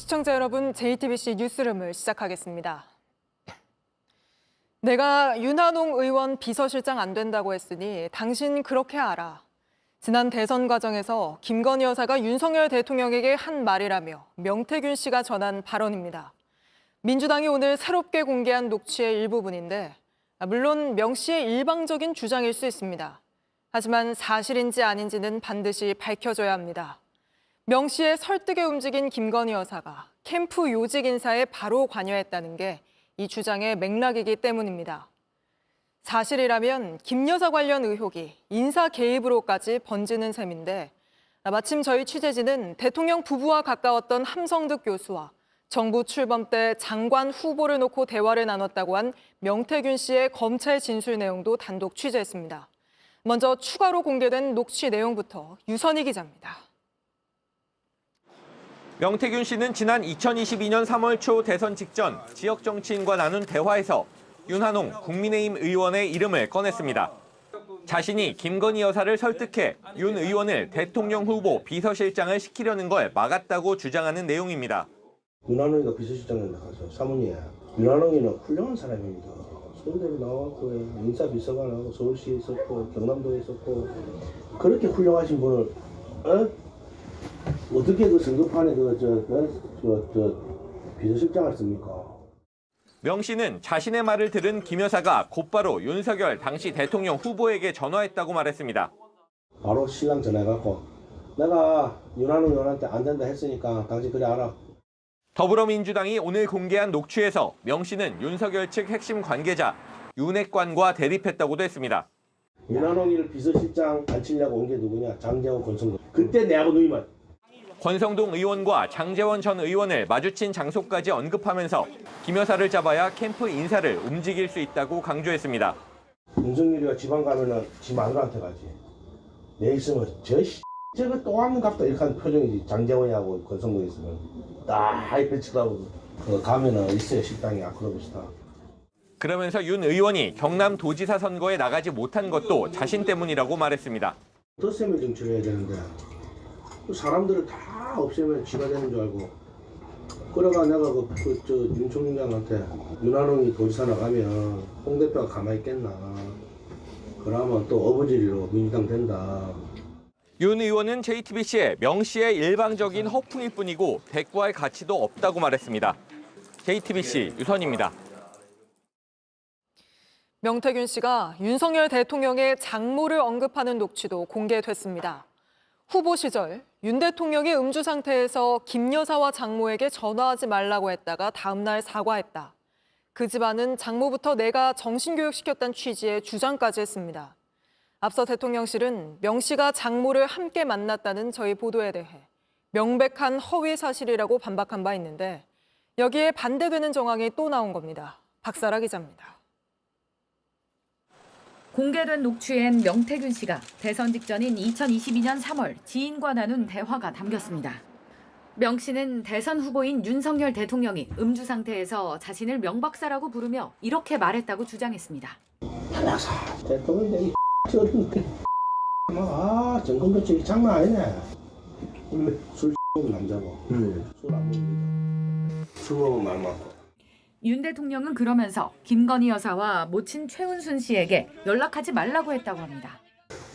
시청자 여러분, JTBC 뉴스룸을 시작하겠습니다. 내가 윤한홍 의원 비서실장 안 된다고 했으니 당신 그렇게 알아. 지난 대선 과정에서 김건희 여사가 윤석열 대통령에게 한 말이라며 명태균 씨가 전한 발언입니다. 민주당이 오늘 새롭게 공개한 녹취의 일부분인데 물론 명 씨의 일방적인 주장일 수 있습니다. 하지만 사실인지 아닌지는 반드시 밝혀져야 합니다. 명 씨의 설득에 움직인 김건희 여사가 캠프 요직 인사에 바로 관여했다는 게 이 주장의 맥락이기 때문입니다. 사실이라면 김 여사 관련 의혹이 인사 개입으로까지 번지는 셈인데 마침 저희 취재진은 대통령 부부와 가까웠던 함성득 교수와 정부 출범 때 장관 후보를 놓고 대화를 나눴다고 한 명태균 씨의 검찰 진술 내용도 단독 취재했습니다. 먼저 추가로 공개된 녹취 내용부터 유선희 기자입니다. 명태균 씨는 지난 2022년 3월 초 대선 직전 지역 정치인과 나눈 대화에서 윤한홍 국민의힘 의원의 이름을 꺼냈습니다. 자신이 김건희 여사를 설득해 윤 의원을 대통령 후보 비서실장을 시키려는 걸 막았다고 주장하는 내용입니다. 윤한홍이가 비서실장에 나가서 사모님, 윤한홍이는 훌륭한 사람입니다. 서울대를 나왔고 인사비서관하고 서울시에 있었고 경남도에 있었고 그렇게 훌륭하신 분을 어떻게 그 선거판에 비서실장을 씁니까? 명 씨는 자신의 말을 들은 김 여사가 곧바로 윤석열 당시 대통령 후보에게 전화했다고 말했습니다. 바로 신랑 전화해갖고 내가 윤한홍 의원한테 안 된다 했으니까 당신 그래 알아. 더불어민주당이 오늘 공개한 녹취에서 명 씨는 윤석열 측 핵심 관계자 윤핵관과 대립했다고도 했습니다. 윤한홍이를 비서실장 안 치려고 온 게 누구냐? 장재원, 권성동. 그때 내하고 누이만. 권성동 의원과 장제원 전 의원을 마주친 장소까지 언급하면서 김 여사를 잡아야 캠프 인사를 움직일 수 있다고 강조했습니다. 윤석열이가 지방 가면은 지 마누라한테 가지. 내 있으면 저거 또 왔는 갑다 이렇게 하는 표정이지. 장재원이하고 권성동이 있으면 딱 하이패치라고 가면은 있어요 식당이 아크로비스타. 그러면서 윤 의원이 경남 도지사 선거에 나가지 못한 것도 자신 때문이라고 말했습니다. 덧셈을 정치를 해야 되는데 사람들을 다 없애면 쥐가 되는 줄 알고 그러가 내가 윤 총장한테 윤한홍이 도지사 나가면 홍 대표가 가만히 있겠나. 그러면 또 어부지리로 민주당 된다. 윤 의원은 JTBC에 명 씨의 일방적인 허풍일 뿐이고 대꾸할 가치도 없다고 말했습니다. JTBC 유선입니다. 명태균 씨가 윤석열 대통령의 장모를 언급하는 녹취도 공개됐습니다. 후보 시절 윤 대통령이 음주 상태에서 김 여사와 장모에게 전화하지 말라고 했다가 다음 날 사과했다. 그 집안은 장모부터 내가 정신교육시켰다는 취지의 주장까지 했습니다. 앞서 대통령실은 명 씨가 장모를 함께 만났다는 저희 보도에 대해 명백한 허위 사실이라고 반박한 바 있는데 여기에 반대되는 정황이 또 나온 겁니다. 박사라 기자입니다. 공개된 녹취엔 명태균 씨가 대선 직전인 2022년 3월 지인과 나눈 대화가 담겼습니다. 명 씨는 대선 후보인 윤석열 대통령이 음주 상태에서 자신을 명박사라고 부르며 이렇게 말했다고 주장했습니다. 박사, 대통령이 어른데 정권교체 장난 아니네. 술 먹는 남자고 술 안 먹습니다. 술 먹으면 말 많고. 윤 대통령은 그러면서 김건희 여사와 모친 최은순 씨에게 연락하지 말라고 했다고 합니다.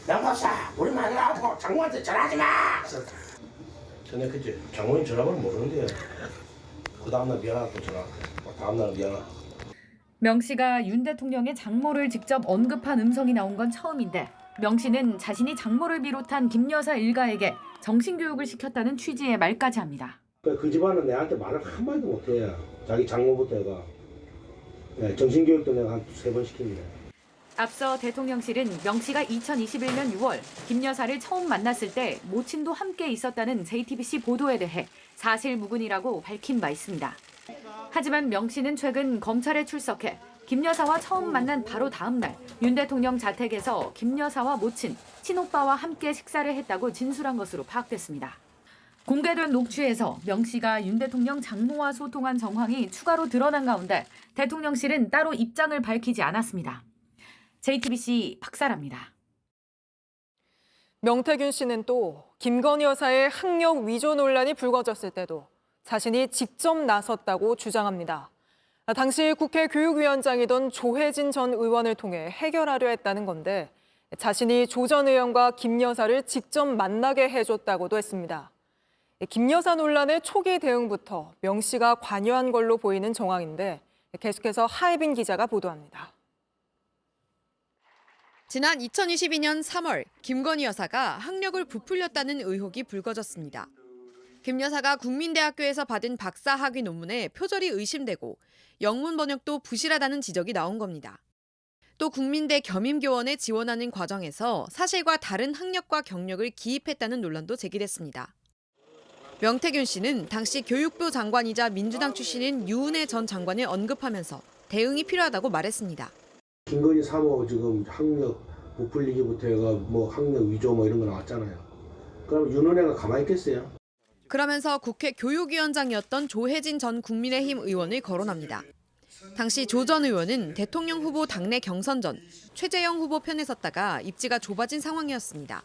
양박사, 우리 마누라하고 장모한테 전화하지 마! 전에 그치, 장모님 전화번호 모르는데 그 다음날 미안하고 전화, 다음날 미안하고. 명 씨가 윤 대통령의 장모를 직접 언급한 음성이 나온 건 처음인데 명 씨는 자신이 장모를 비롯한 김 여사 일가에게 정신교육을 시켰다는 취지의 말까지 합니다. 그 집안은 내한테 말을 한마디도 못해. 자기 장모부터 해가. 네, 정신교육도 내가 한 3번 시킵니다. 앞서 대통령실은 명 씨가 2021년 6월 김 여사를 처음 만났을 때 모친도 함께 있었다는 JTBC 보도에 대해 사실무근이라고 밝힌 바 있습니다. 하지만 명 씨는 최근 검찰에 출석해 김 여사와 처음 만난 바로 다음 날 윤 대통령 자택에서 김 여사와 모친, 친오빠와 함께 식사를 했다고 진술한 것으로 파악됐습니다. 공개된 녹취에서 명 씨가 윤 대통령 장모와 소통한 정황이 추가로 드러난 가운데 대통령실은 따로 입장을 밝히지 않았습니다. JTBC 박사라입니다. 명태균 씨는 또 김건희 여사의 학력 위조 논란이 불거졌을 때도 자신이 직접 나섰다고 주장합니다. 당시 국회 교육위원장이던 조혜진 전 의원을 통해 해결하려 했다는 건데 자신이 조 전 의원과 김 여사를 직접 만나게 해줬다고도 했습니다. 김 여사 논란의 초기 대응부터 명 씨가 관여한 걸로 보이는 정황인데 계속해서 하혜빈 기자가 보도합니다. 지난 2022년 3월 김건희 여사가 학력을 부풀렸다는 의혹이 불거졌습니다. 김 여사가 국민대학교에서 받은 박사 학위 논문에 표절이 의심되고 영문 번역도 부실하다는 지적이 나온 겁니다. 또 국민대 겸임교원에 지원하는 과정에서 사실과 다른 학력과 경력을 기입했다는 논란도 제기됐습니다. 명태균 씨는 당시 교육부 장관이자 민주당 출신인 유은혜 전 장관을 언급하면서 대응이 필요하다고 말했습니다. 김건희 사모 지금 학력 부풀리기부터 해가 뭐 학력 위조 뭐 이런 거 나왔잖아요. 그럼 윤은혜가 가만히 있겠어요? 그러면서 국회 교육위원장이었던 조혜진 전 국민의힘 의원을 거론합니다. 당시 조 전 의원은 대통령 후보 당내 경선 전 최재형 후보 편에 섰다가 입지가 좁아진 상황이었습니다.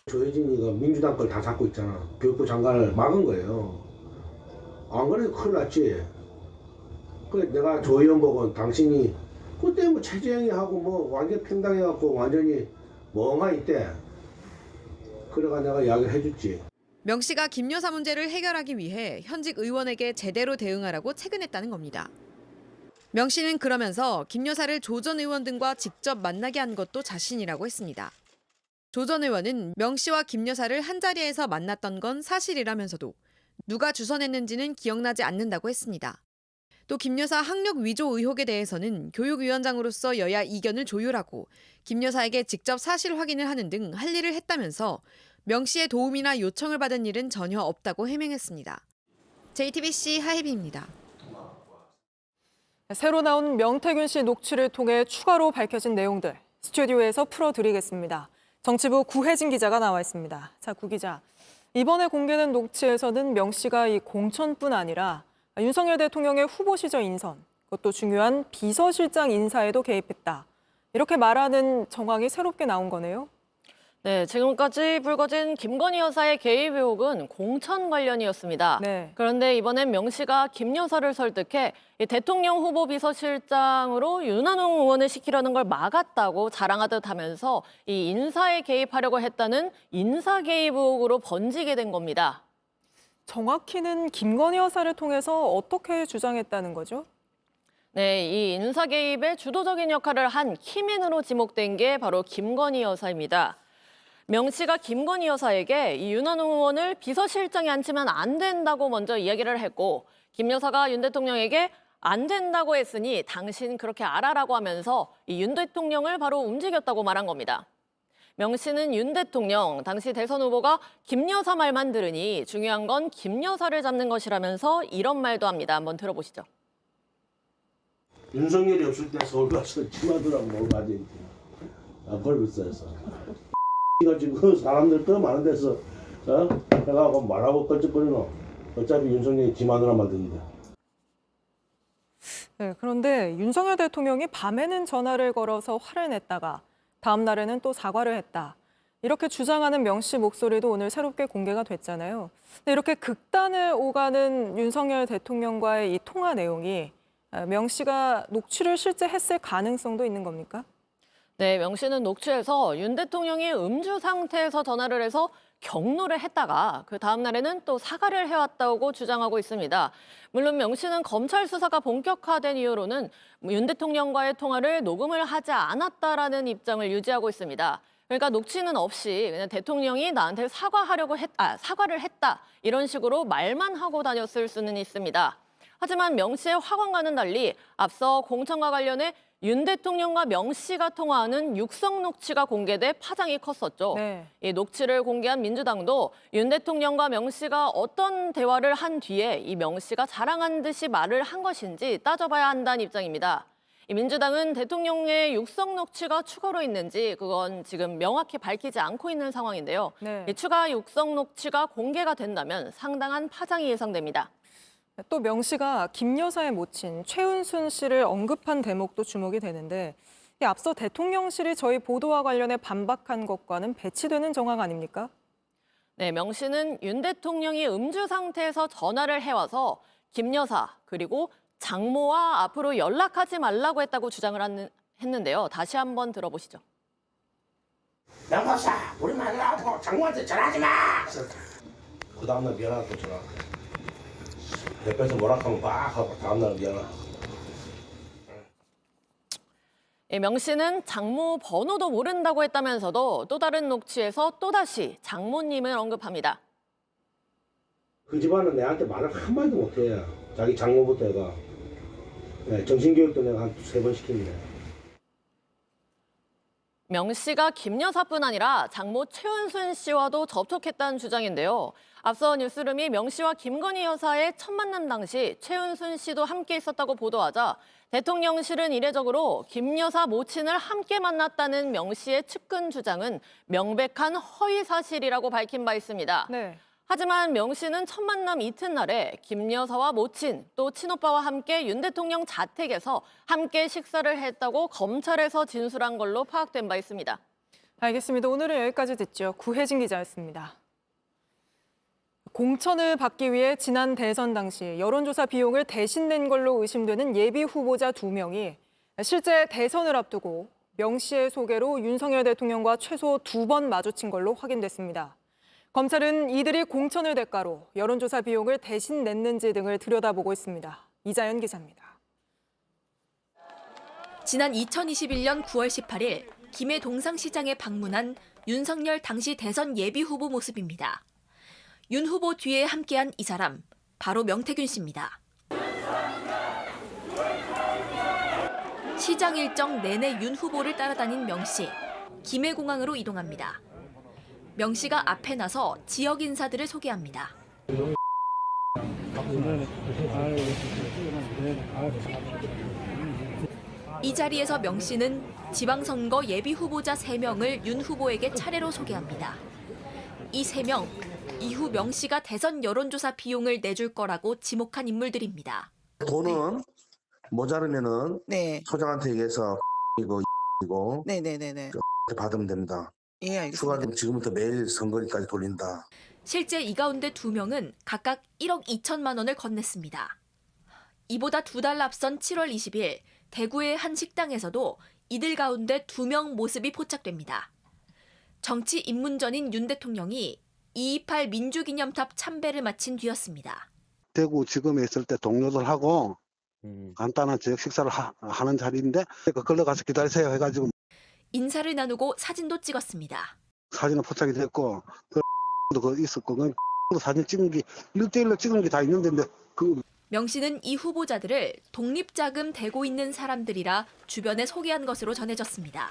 조혜진이가 민주당 걸 다 잡고 있잖아. 교육부 장관을 막은 거예요. 안 그래도 큰일 났지. 그래 내가 조 의원 보고 당신이 그때 뭐 최재형이 하고 뭐 완전 팽당해갖고 완전히 멍하니 있대. 그래가 내가 이야기를 해줬지. 명 씨가 김 여사 문제를 해결하기 위해 현직 의원에게 제대로 대응하라고 체근했다는 겁니다. 명 씨는 그러면서 김 여사를 조 전 의원 등과 직접 만나게 한 것도 자신이라고 했습니다. 조 전 의원은 명 씨와 김 여사를 한자리에서 만났던 건 사실이라면서도 누가 주선했는지는 기억나지 않는다고 했습니다. 또 김 여사 학력 위조 의혹에 대해서는 교육위원장으로서 여야 이견을 조율하고 김 여사에게 직접 사실 확인을 하는 등 할 일을 했다면서 명 씨의 도움이나 요청을 받은 일은 전혀 없다고 해명했습니다. JTBC 하혜빈입니다. 새로 나온 명태균 씨 녹취를 통해 추가로 밝혀진 내용들 스튜디오에서 풀어드리겠습니다. 정치부 구혜진 기자가 나와 있습니다. 자, 구 기자. 이번에 공개된 녹취에서는 명 씨가 이 공천뿐 아니라 윤석열 대통령의 후보 시절 인선, 그것도 중요한 비서실장 인사에도 개입했다. 이렇게 말하는 정황이 새롭게 나온 거네요. 네, 지금까지 불거진 김건희 여사의 개입 의혹은 공천 관련이었습니다. 네. 그런데 이번엔 명 씨가 김 여사를 설득해 이 대통령 후보 비서실장으로 윤한홍 의원을 시키려는 걸 막았다고 자랑하듯 하면서 이 인사에 개입하려고 했다는 인사 개입 의혹으로 번지게 된 겁니다. 정확히는 김건희 여사를 통해서 어떻게 주장했다는 거죠? 네, 이 인사 개입의 주도적인 역할을 한 키맨으로 지목된 게 바로 김건희 여사입니다. 명 씨가 김건희 여사에게 이 윤한홍 의원을 비서실장에 앉히면 안 된다고 먼저 이야기를 했고 김 여사가 윤 대통령에게 안 된다고 했으니 당신 그렇게 알아라고 하면서 이 윤 대통령을 바로 움직였다고 말한 겁니다. 명 씨는 윤 대통령, 당시 대선 후보가 김 여사 말만 들으니 중요한 건 김 여사를 잡는 것이라면서 이런 말도 합니다. 한번 들어보시죠. 윤석열이 없을 때 서울 가서 치마두라고 먹어가지. 벌비싸서. 이거 지금 사람들 더 많은 데서 해가고 말하고 껄쩍거리노. 어차피 윤석열이 지 마누라만 듣는데. 네, 그런데 윤석열 대통령이 밤에는 전화를 걸어서 화를 냈다가 다음 날에는 또 사과를 했다. 이렇게 주장하는 명 씨 목소리도 오늘 새롭게 공개가 됐잖아요. 근데 이렇게 극단을 오가는 윤석열 대통령과의 이 통화 내용이 명 씨가 녹취를 실제 했을 가능성도 있는 겁니까? 네, 명 씨는 녹취에서 윤 대통령이 음주 상태에서 전화를 해서 경로를 했다가 그 다음 날에는 또 사과를 해왔다고 주장하고 있습니다. 물론 명 씨는 검찰 수사가 본격화된 이후로는 윤 대통령과의 통화를 녹음을 하지 않았다라는 입장을 유지하고 있습니다. 그러니까 녹취는 없이 그냥 대통령이 나한테 사과를 했다 이런 식으로 말만 하고 다녔을 수는 있습니다. 하지만 명 씨의 확언과는 달리 앞서 공천과 관련해 윤 대통령과 명 씨가 통화하는 육성 녹취가 공개돼 파장이 컸었죠. 네. 이 녹취를 공개한 민주당도 윤 대통령과 명 씨가 어떤 대화를 한 뒤에 이 명 씨가 자랑한 듯이 말을 한 것인지 따져봐야 한다는 입장입니다. 이 민주당은 대통령의 육성 녹취가 추가로 있는지 그건 지금 명확히 밝히지 않고 있는 상황인데요. 네. 이 추가 육성 녹취가 공개가 된다면 상당한 파장이 예상됩니다. 또 명 씨가 김 여사의 모친 최은순 씨를 언급한 대목도 주목이 되는데 앞서 대통령실이 저희 보도와 관련해 반박한 것과는 배치되는 정황 아닙니까? 네, 명 씨는 윤 대통령이 음주 상태에서 전화를 해와서 김 여사 그리고 장모와 앞으로 연락하지 말라고 했다고 주장을 했는데요. 다시 한번 들어보시죠. 양박사 우리 마누라하고 장모한테 전화하지 마. 그 다음날 미안하다고 전화. 옆에서 뭐라 하면 막 하고 다음날 미안하다고. 명 씨는 장모 번호도 모른다고 했다면서도 또 다른 녹취에서 또다시 장모님을 언급합니다. 그 집안은 내한테 말을 한마디도 못해. 자기 장모부터 해가. 네, 정신교육도 내가 한 3번 시킵니다. 명 씨가 김 여사뿐 아니라 장모 최은순 씨와도 접촉했다는 주장인데요. 앞서 뉴스룸이 명 씨와 김건희 여사의 첫 만남 당시 최은순 씨도 함께 있었다고 보도하자 대통령실은 이례적으로 김 여사 모친을 함께 만났다는 명 씨의 측근 주장은 명백한 허위 사실이라고 밝힌 바 있습니다. 네. 하지만 명 씨는 첫 만남 이튿날에 김 여사와 모친 또 친오빠와 함께 윤 대통령 자택에서 함께 식사를 했다고 검찰에서 진술한 걸로 파악된 바 있습니다. 알겠습니다. 오늘은 여기까지 듣죠. 구혜진 기자였습니다. 공천을 받기 위해 지난 대선 당시 여론조사 비용을 대신 낸 걸로 의심되는 예비 후보자 2명이 실제 대선을 앞두고 명 씨의 소개로 윤석열 대통령과 최소 2번 마주친 걸로 확인됐습니다. 검찰은 이들이 공천을 대가로 여론조사 비용을 대신 냈는지 등을 들여다보고 있습니다. 이자연 기자입니다. 지난 2021년 9월 18일 김해 동상시장에 방문한 윤석열 당시 대선 예비 후보 모습입니다. 윤 후보 뒤에 함께한 이 사람, 바로 명태균 씨입니다. 시장 일정 내내 윤 후보를 따라다닌 명 씨, 김해공항으로 이동합니다. 명 씨가 앞에 나서 지역 인사들을 소개합니다. 이 자리에서 명 씨는 지방선거 예비 후보자 3명을 윤 후보에게 차례로 소개합니다. 이 3명, 이후 명 씨가 대선 여론조사 비용을 내줄 거라고 지목한 인물들입니다. 돈은 모자르면은 네. 소장한테 얘기해서 이거 네네네네. 받으면 됩니다. 예, 알겠습니다. 추가로 지금부터 매일 선거일까지 돌린다. 실제 이 가운데 2명은 각각 1억 2천만 원을 건넸습니다. 이보다 2달 앞선 7월 20일 대구의 한 식당에서도 이들 가운데 2명 모습이 포착됩니다. 정치 입문전인 윤 대통령이 2.28 민주기념탑 참배를 마친 뒤였습니다. 대구 지검에 있을 때 동료들하고 간단한 저녁 식사를 하는 자리인데 걸러 가서 기다리세요 해가지고 인사를 나누고 사진도 찍었습니다. 사진은 포착이 됐고 그 있었고 그 사진 찍은 게 1대1로 찍은 게 다 있는데 명 씨는 이 후보자들을 독립자금 대고 있는 사람들이라 주변에 소개한 것으로 전해졌습니다.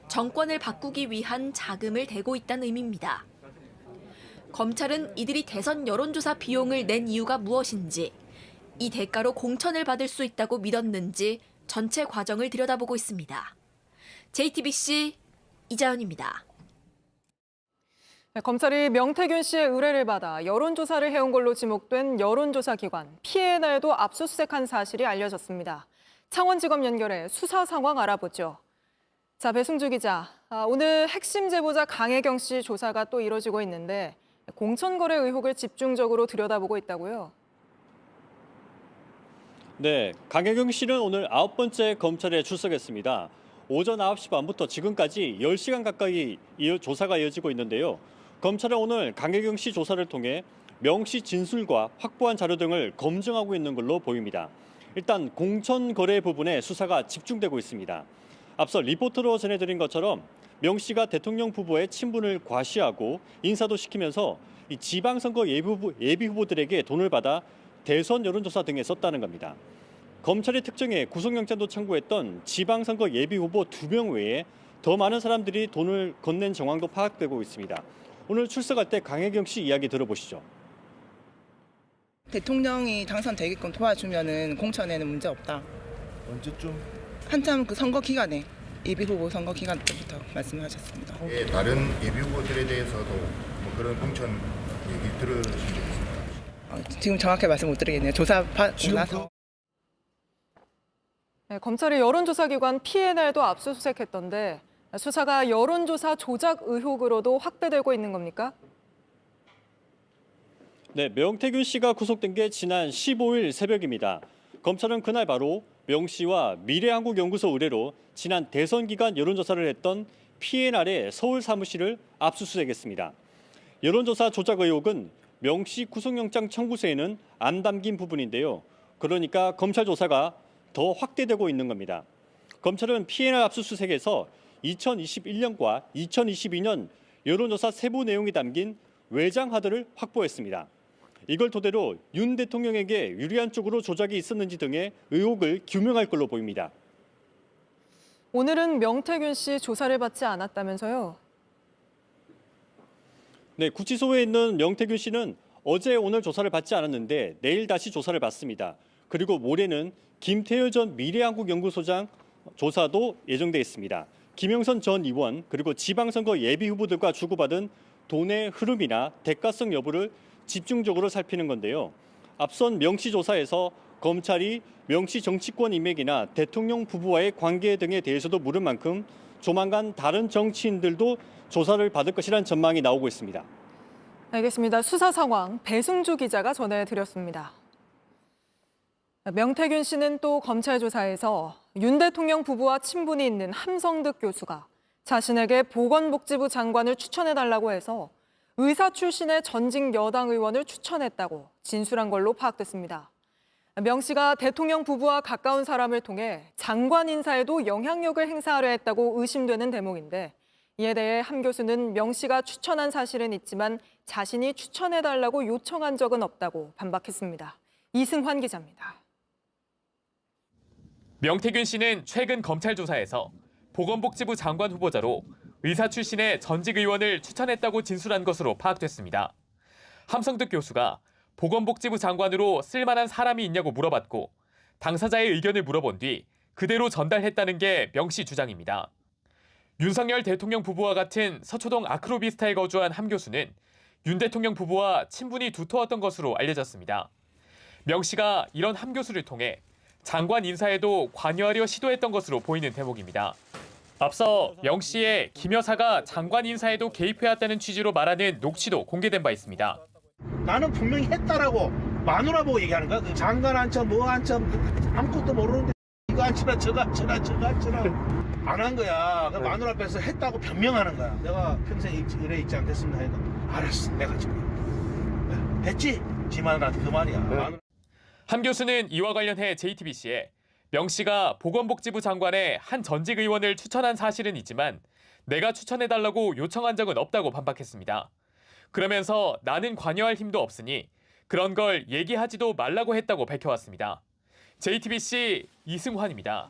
정권을 바꾸기 위한 자금을 대고 있다는 의미입니다. 검찰은 이들이 대선 여론조사 비용을 낸 이유가 무엇인지, 이 대가로 공천을 받을 수 있다고 믿었는지 전체 과정을 들여다보고 있습니다. JTBC 이자연입니다. 검찰이 명태균 씨의 의뢰를 받아 여론조사를 해온 걸로 지목된 여론조사 기관 P&L도 압수수색한 사실이 알려졌습니다. 창원지검 연결해 수사 상황 알아보죠. 자, 배승주 기자, 오늘 핵심 제보자 강혜경 씨 조사가 또 이뤄지고 있는데 공천거래 의혹을 집중적으로 들여다보고 있다고요? 네, 강혜경 씨는 오늘 9번째 검찰에 출석했습니다. 오전 9시 반부터 지금까지 10시간 가까이 조사가 이어지고 있는데요. 검찰은 오늘 강혜경 씨 조사를 통해 명 씨 진술과 확보한 자료 등을 검증하고 있는 걸로 보입니다. 일단 공천 거래 부분에 수사가 집중되고 있습니다. 앞서 리포터로 전해드린 것처럼 명 씨가 대통령 후보의 친분을 과시하고 인사도 시키면서 이 지방선거 예비 후보들에게 돈을 받아 대선 여론조사 등에 썼다는 겁니다. 검찰이 특정해 구속영장도 청구했던 지방선거 예비 후보 2명 외에 더 많은 사람들이 돈을 건넨 정황도 파악되고 있습니다. 오늘 출석할 때 강혜경 씨 이야기 들어보시죠. 대통령이 당선되게끔 도와주면은 공천에는 문제 없다. 언제쯤? 한참 그 선거 기간에 예비 후보 선거 기간 때부터 말씀하셨습니다. 예, 다른 예비 후보들에 대해서도 뭐 그런 공천 얘기 들으신 적 있습니까? 지금 정확히 말씀 못 드리겠네요. 조사 받고 나서. 네, 검찰이 여론조사기관 P&L도 압수수색했던데 수사가 여론조사 조작 의혹으로도 확대되고 있는 겁니까? 네, 명태균 씨가 구속된 게 지난 15일 새벽입니다. 검찰은 그날 바로 명 씨와 미래한국연구소 의뢰로 지난 대선 기간 여론조사를 했던 PNR의 서울 사무실을 압수수색했습니다. 여론조사 조작 의혹은 명 씨 구속영장 청구서에는 안 담긴 부분인데요. 그러니까 검찰 조사가 더 확대되고 있는 겁니다. 검찰은 PNR 압수수색에서 2021년과 2022년 여론조사 세부 내용이 담긴 외장하드를 확보했습니다. 이걸 토대로 윤 대통령에게 유리한 쪽으로 조작이 있었는지 등의 의혹을 규명할 걸로 보입니다. 오늘은 명태균 씨 조사를 받지 않았다면서요? 네, 구치소에 있는 명태균 씨는 어제 오늘 조사를 받지 않았는데 내일 다시 조사를 받습니다. 그리고 모레는 김태열 전 미래한국연구소장 조사도 예정돼 있습니다. 김영선 전 의원 그리고 지방선거 예비 후보들과 주고받은 돈의 흐름이나 대가성 여부를 집중적으로 살피는 건데요. 앞선 명 씨 조사에서 검찰이 명 씨 정치권 인맥이나 대통령 부부와의 관계 등에 대해서도 물은 만큼 조만간 다른 정치인들도 조사를 받을 것이라는 전망이 나오고 있습니다. 알겠습니다. 수사 상황 배승주 기자가 전해드렸습니다. 명태균 씨는 또 검찰 조사에서 윤 대통령 부부와 친분이 있는 함성득 교수가 자신에게 보건복지부 장관을 추천해달라고 해서 의사 출신의 전직 여당 의원을 추천했다고 진술한 걸로 파악됐습니다. 명 씨가 대통령 부부와 가까운 사람을 통해 장관 인사에도 영향력을 행사하려 했다고 의심되는 대목인데 이에 대해 함 교수는 명 씨가 추천한 사실은 있지만 자신이 추천해달라고 요청한 적은 없다고 반박했습니다. 이승환 기자입니다. 명태균 씨는 최근 검찰 조사에서 보건복지부 장관 후보자로 의사 출신의 전직 의원을 추천했다고 진술한 것으로 파악됐습니다. 함성득 교수가 보건복지부 장관으로 쓸만한 사람이 있냐고 물어봤고 당사자의 의견을 물어본 뒤 그대로 전달했다는 게 명 씨 주장입니다. 윤석열 대통령 부부와 같은 서초동 아크로비스타에 거주한 함 교수는 윤 대통령 부부와 친분이 두터웠던 것으로 알려졌습니다. 명 씨가 이런 함 교수를 통해 장관 인사에도 관여하려 시도했던 것으로 보이는 대목입니다. 앞서 명 씨의 김 여사가 장관 인사에도 개입해왔다는 취지로 말하는 녹취도 공개된 바 있습니다. 나는 분명히 했다라고 마누라 보고 얘기하는 거야. 그 장관 앉혀 뭐 앉혀 아무것도 모르는데 이거 앉혀라 저거 앉혀라 저거 앉혀라 안 한 거야. 그 마누라 앞에서 했다고 변명하는 거야. 내가 평생 의뢰 있지 않겠습니다 해도 알았어 내가 지금 됐지? 지 마누라한테 그 말이야. 함 교수는 이와 관련해 JTBC에 명 씨가 보건복지부 장관에 한 전직 의원을 추천한 사실은 있지만 내가 추천해달라고 요청한 적은 없다고 반박했습니다. 그러면서 나는 관여할 힘도 없으니 그런 걸 얘기하지도 말라고 했다고 밝혀왔습니다. JTBC 이승환입니다.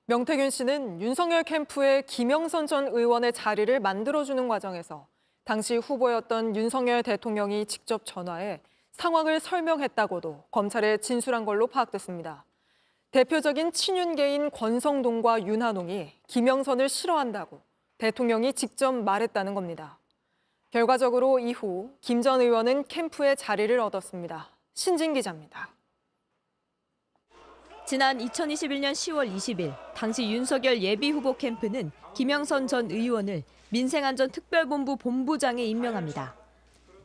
명태균 씨는 윤석열 캠프에 김영선 전 의원의 자리를 만들어주는 과정에서 당시 후보였던 윤석열 대통령이 직접 전화해 상황을 설명했다고도 검찰에 진술한 걸로 파악됐습니다. 대표적인 친윤계인 권성동과 윤한홍이 김영선을 싫어한다고 대통령이 직접 말했다는 겁니다. 결과적으로 이후 김 전 의원은 캠프에 자리를 얻었습니다. 신진 기자입니다. 지난 2021년 10월 20일 당시 윤석열 예비후보 캠프는 김영선 전 의원을 민생안전특별본부 본부장에 임명합니다.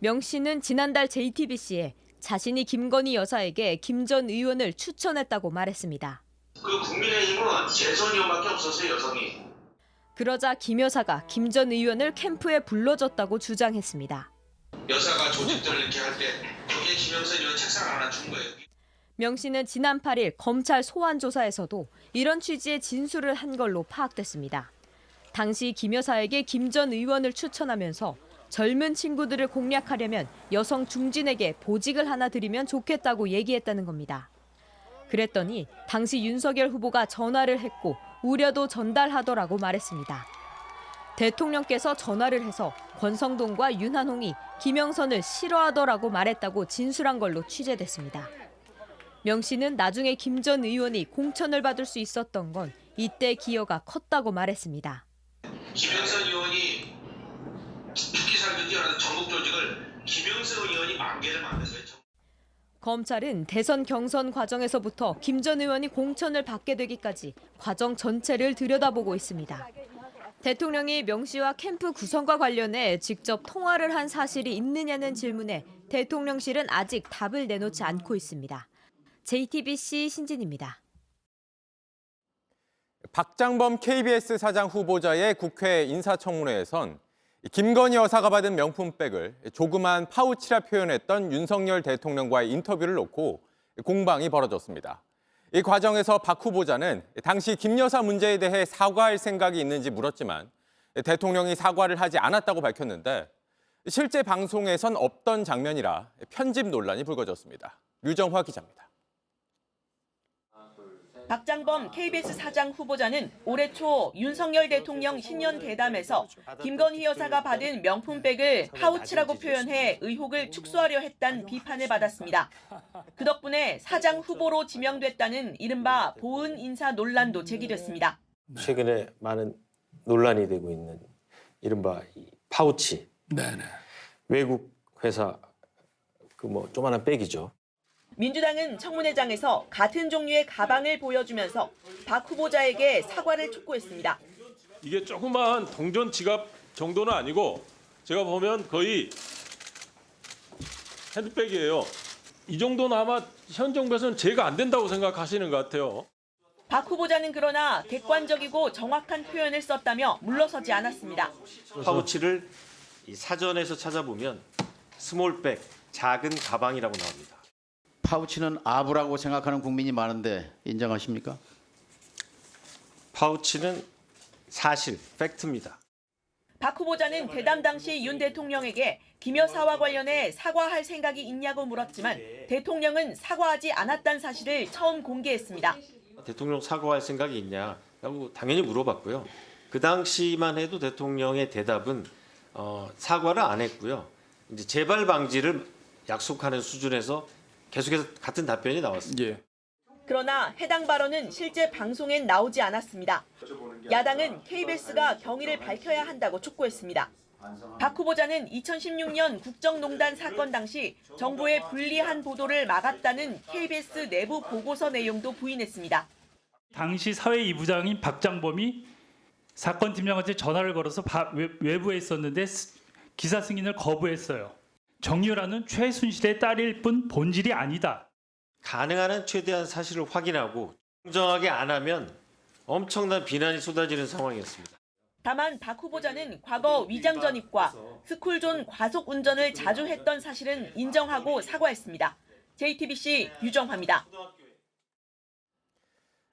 명 씨는 지난달 JTBC에 자신이 김건희 여사에게 김 전 의원을 추천했다고 말했습니다. 그 국민의힘은 재선 의원밖에 없었어요, 여성이. 그러자 김 여사가 김 전 의원을 캠프에 불러줬다고 주장했습니다. 여사가 조직들 이렇게 할 때 거기에 김영선 의원 책상 하나 준 거예요. 명 씨는 지난 8일 검찰 소환 조사에서도 이런 취지의 진술을 한 걸로 파악됐습니다. 당시 김 여사에게 김 전 의원을 추천하면서 젊은 친구들을 공략하려면 여성 중진에게 보직을 하나 드리면 좋겠다고 얘기했다는 겁니다. 그랬더니 당시 윤석열 후보가 전화를 했고 우려도 전달하더라고 말했습니다. 대통령께서 전화를 해서 권성동과 윤한홍이 김영선을 싫어하더라고 말했다고 진술한 걸로 취재됐습니다. 명 씨는 나중에 김 전 의원이 공천을 받을 수 있었던 건 이때 기여가 컸다고 말했습니다. 김영선 의원이 특기살기 뛰어나는 전국 조직을 김영선 의원이 만개를 만든 거예요. 검찰은 대선 경선 과정에서부터 김 전 의원이 공천을 받게 되기까지 과정 전체를 들여다보고 있습니다. 대통령이 명 씨와 캠프 구성과 관련해 직접 통화를 한 사실이 있느냐는 질문에 대통령실은 아직 답을 내놓지 않고 있습니다. JTBC 신진입니다. 박장범 KBS 사장 후보자의 국회 인사청문회에선 김건희 여사가 받은 명품백을 조그만 파우치라 표현했던 윤석열 대통령과의 인터뷰를 놓고 공방이 벌어졌습니다. 이 과정에서 박 후보자는 당시 김 여사 문제에 대해 사과할 생각이 있는지 물었지만 대통령이 사과를 하지 않았다고 밝혔는데 실제 방송에선 없던 장면이라 편집 논란이 불거졌습니다. 류정화 기자입니다. 박장범 KBS 사장 후보자는 올해 초 윤석열 대통령 신년 대담에서 김건희 여사가 받은 명품백을 파우치라고 표현해 의혹을 축소하려 했다는 비판을 받았습니다. 그 덕분에 사장 후보로 지명됐다는 이른바 보은 인사 논란도 제기됐습니다. 최근에 많은 논란이 되고 있는 이른바 파우치. 외국 회사 조그만한 백이죠. 민주당은 청문회장에서 같은 종류의 가방을 보여주면서 박 후보자에게 사과를 촉구했습니다. 이게 조그마한 동전 지갑 정도는 아니고 제가 보면 거의 핸드백이에요. 이 정도는 아마 현 정부에서는 제가 안 된다고 생각하시는 것 같아요. 박 후보자는 그러나 객관적이고 정확한 표현을 썼다며 물러서지 않았습니다. 파우치를 이 사전에서 찾아보면 스몰백, 작은 가방이라고 나옵니다. 파우치는 아부라고 생각하는 국민이 많은데 인정하십니까? 파우치는 사실, 팩트입니다. 박 후보자는 대담 당시 윤 대통령에게 김 여사와 관련해 사과할 생각이 있냐고 물었지만 대통령은 사과하지 않았다는 사실을 처음 공개했습니다. 대통령 사과할 생각이 있냐라고 당연히 물어봤고요. 그 당시만 해도 대통령의 대답은 사과를 안 했고요. 이제 재발 방지를 약속하는 수준에서 계속해서 같은 답변이 나왔습니다. 그러나 해당 발언은 실제 방송엔 나오지 않았습니다. 야당은 KBS가 경위를 밝혀야 한다고 촉구했습니다. 박 후보자는 2016년 국정농단 사건 당시 정부의 불리한 보도를 막았다는 KBS 내부 보고서 내용도 부인했습니다. 당시 사회 2부장인 박장범이 사건 팀장한테 전화를 걸어서 외부에 있었는데 기사 승인을 거부했어요. 정유라는 최순실의 딸일 뿐 본질이 아니다. 가능한 한 최대한 사실을 확인하고 공정하게 안 하면 엄청난 비난이 쏟아지는 상황이었습니다. 다만 박 후보자는 과거 위장 전입과 스쿨존 과속 운전을 자주 했던 사실은 인정하고 사과했습니다. JTBC 유정화입니다.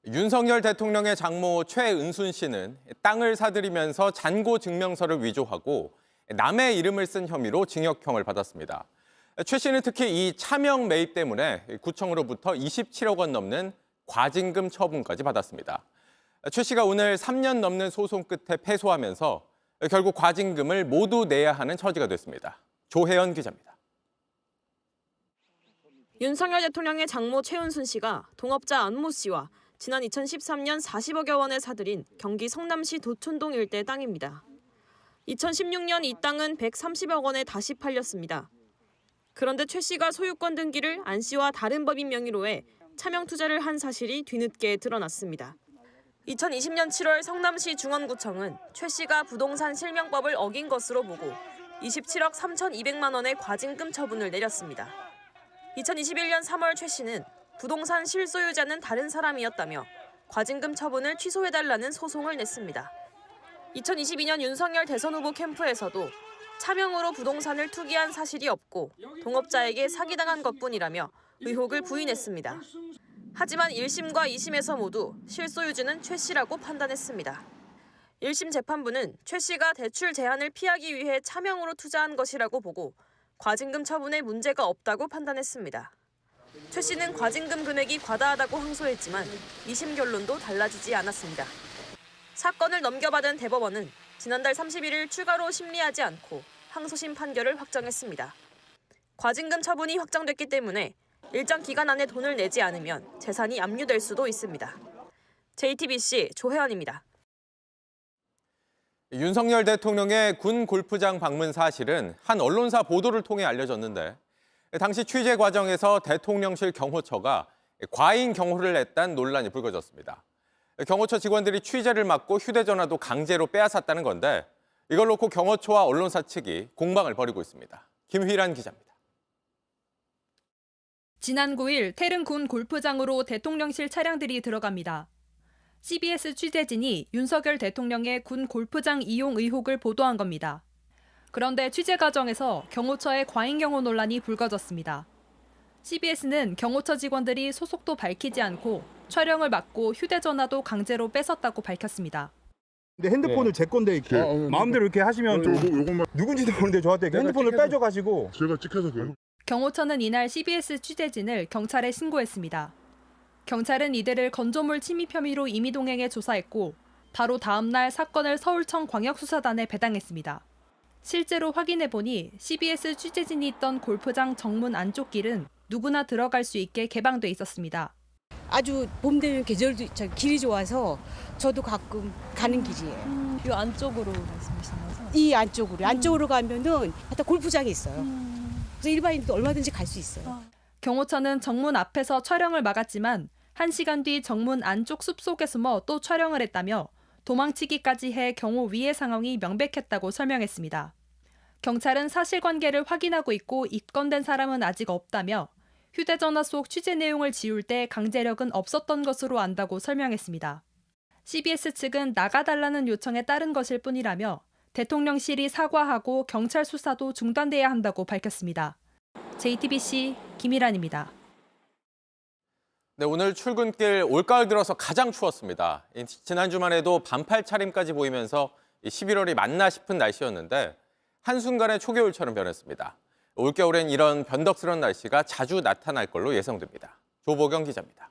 윤석열 대통령의 장모 최은순 씨는 땅을 사들이면서 잔고 증명서를 위조하고 남의 이름을 쓴 혐의로 징역형을 받았습니다. 최 씨는 특히 이 차명 매입 때문에 구청으로부터 27억 원 넘는 과징금 처분까지 받았습니다. 최 씨가 오늘 3년 넘는 소송 끝에 패소하면서 결국 과징금을 모두 내야 하는 처지가 됐습니다. 조혜연 기자입니다. 윤석열 대통령의 장모 최은순 씨가 동업자 안모 씨와 지난 2013년 40억여 원에 사들인 경기 성남시 도촌동 일대 땅입니다. 2016년 이 땅은 130억 원에 다시 팔렸습니다. 그런데 최 씨가 소유권 등기를 안 씨와 다른 법인 명의로 해 차명 투자를 한 사실이 뒤늦게 드러났습니다. 2020년 7월 성남시 중원구청은 최 씨가 부동산 실명법을 어긴 것으로 보고 27억 3,200만 원의 과징금 처분을 내렸습니다. 2021년 3월 최 씨는 부동산 실소유자는 다른 사람이었다며 과징금 처분을 취소해달라는 소송을 냈습니다. 2022년 윤석열 대선 후보 캠프에서도 차명으로 부동산을 투기한 사실이 없고 동업자에게 사기당한 것뿐이라며 의혹을 부인했습니다. 하지만 1심과 2심에서 모두 실소유주는 최 씨라고 판단했습니다. 1심 재판부는 최 씨가 대출 제한을 피하기 위해 차명으로 투자한 것이라고 보고 과징금 처분에 문제가 없다고 판단했습니다. 최 씨는 과징금 금액이 과다하다고 항소했지만 2심 결론도 달라지지 않았습니다. 사건을 넘겨받은 대법원은 지난달 31일 추가로 심리하지 않고 항소심 판결을 확정했습니다. 과징금 처분이 확정됐기 때문에 일정 기간 안에 돈을 내지 않으면 재산이 압류될 수도 있습니다. JTBC 조혜연입니다. 윤석열 대통령의 군 골프장 방문 사실은 한 언론사 보도를 통해 알려졌는데 당시 취재 과정에서 대통령실 경호처가 과잉 경호를 했다는 논란이 불거졌습니다. 경호처 직원들이 취재를 막고 휴대전화도 강제로 빼앗았다는 건데 이걸 놓고 경호처와 언론사 측이 공방을 벌이고 있습니다. 김휘란 기자입니다. 지난 9일 태릉군 골프장으로 대통령실 차량들이 들어갑니다. CBS 취재진이 윤석열 대통령의 군 골프장 이용 의혹을 보도한 겁니다. 그런데 취재 과정에서 경호처의 과잉 경호 논란이 불거졌습니다. CBS는 경호처 직원들이 소속도 밝히지 않고 촬영을 막고 휴대전화도 강제로 뺏었다고 밝혔습니다. 근데 핸드폰을 제 건데 이렇게 마음대로 이렇게 하시면 좀 누군지도 모르는데 저한테 핸드폰을 빼줘가지고 제가 찍혀서 그래요. 경호처는 이날 CBS 취재진을 경찰에 신고했습니다. 경찰은 이들을 건조물 침입 혐의로 임의동행에 조사했고 바로 다음 날 사건을 서울청 광역수사단에 배당했습니다. 실제로 확인해보니 CBS 취재진이 있던 골프장 정문 안쪽 길은 누구나 들어갈 수 있게 개방돼 있었습니다. 아주 봄 되면 계절도 길이 좋아서 저도 가끔 가는 길이에요. 이 안쪽으로 말씀하시는 거죠? 이 안쪽으로 가면은 하여튼 골프장이 있어요. 그래서 일반인도 얼마든지 갈 수 있어요. 경호처는 정문 앞에서 촬영을 막았지만 1시간 뒤 정문 안쪽 숲속에 숨어 또 촬영을 했다며 도망치기까지 해 경호 위해 상황이 명백했다고 설명했습니다. 경찰은 사실관계를 확인하고 있고 입건된 사람은 아직 없다며 휴대전화 속 취재 내용을 지울 때 강제력은 없었던 것으로 안다고 설명했습니다. CBS 측은 나가달라는 요청에 따른 것일 뿐이라며 대통령실이 사과하고 경찰 수사도 중단돼야 한다고 밝혔습니다. JTBC 김희란입니다. 네, 오늘 출근길 올가을 들어서 가장 추웠습니다. 지난 주만 해도 반팔 차림까지 보이면서 11월이 맞나 싶은 날씨였는데 한순간에 초겨울처럼 변했습니다. 올겨울엔 이런 변덕스러운 날씨가 자주 나타날 걸로 예상됩니다. 조보경 기자입니다.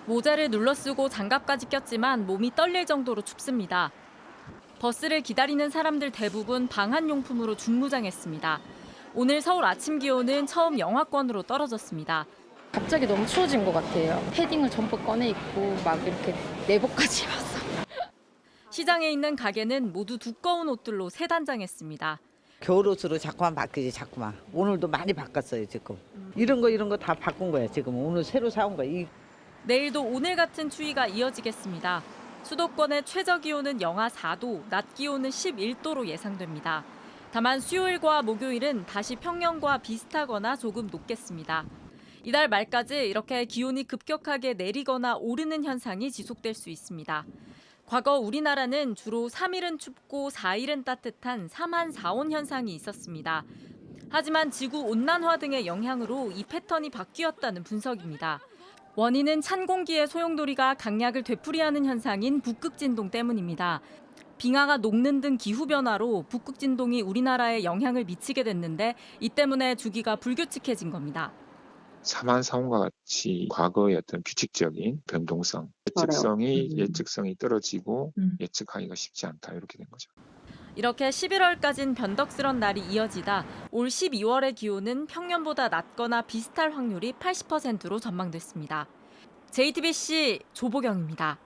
모자를 눌러쓰고 장갑까지 꼈지만 몸이 떨릴 정도로 춥습니다. 버스를 기다리는 사람들 대부분 방한용품으로 중무장했습니다. 오늘 서울 아침 기온은 처음 영하권으로 떨어졌습니다. 갑자기 너무 추워진 것 같아요. 패딩을 전부 꺼내 입고 막 이렇게 내복까지 입었어요. 시장에 있는 가게는 모두 두꺼운 옷들로 새 단장했습니다. 겨울옷으로 자꾸만 바뀌지 자꾸만. 오늘도 많이 바꿨어요 지금. 이런 거 다 바꾼 거야 지금. 오늘 새로 사온 거야. 내일도 오늘 같은 추위가 이어지겠습니다. 수도권의 최저 기온은 영하 4도, 낮 기온은 11도로 예상됩니다. 다만 수요일과 목요일은 다시 평년과 비슷하거나 조금 높겠습니다. 이달 말까지 이렇게 기온이 급격하게 내리거나 오르는 현상이 지속될 수 있습니다. 과거 우리나라는 주로 3일은 춥고 4일은 따뜻한 3한 4온 현상이 있었습니다. 하지만 지구 온난화 등의 영향으로 이 패턴이 바뀌었다는 분석입니다. 원인은 찬 공기의 소용돌이가 강약을 되풀이하는 현상인 북극진동 때문입니다. 빙하가 녹는 등 기후변화로 북극진동이 우리나라에 영향을 미치게 됐는데 이 때문에 주기가 불규칙해진 겁니다. 3한 4온과 같이 과거의 어떤 규칙적인 변동성, 예측성이 떨어지고 예측하기가 쉽지 않다 이렇게 된 거죠. 이렇게 11월까지는 변덕스런 날이 이어지다 올 12월의 기온은 평년보다 낮거나 비슷할 확률이 80%로 전망됐습니다. JTBC 조보경입니다.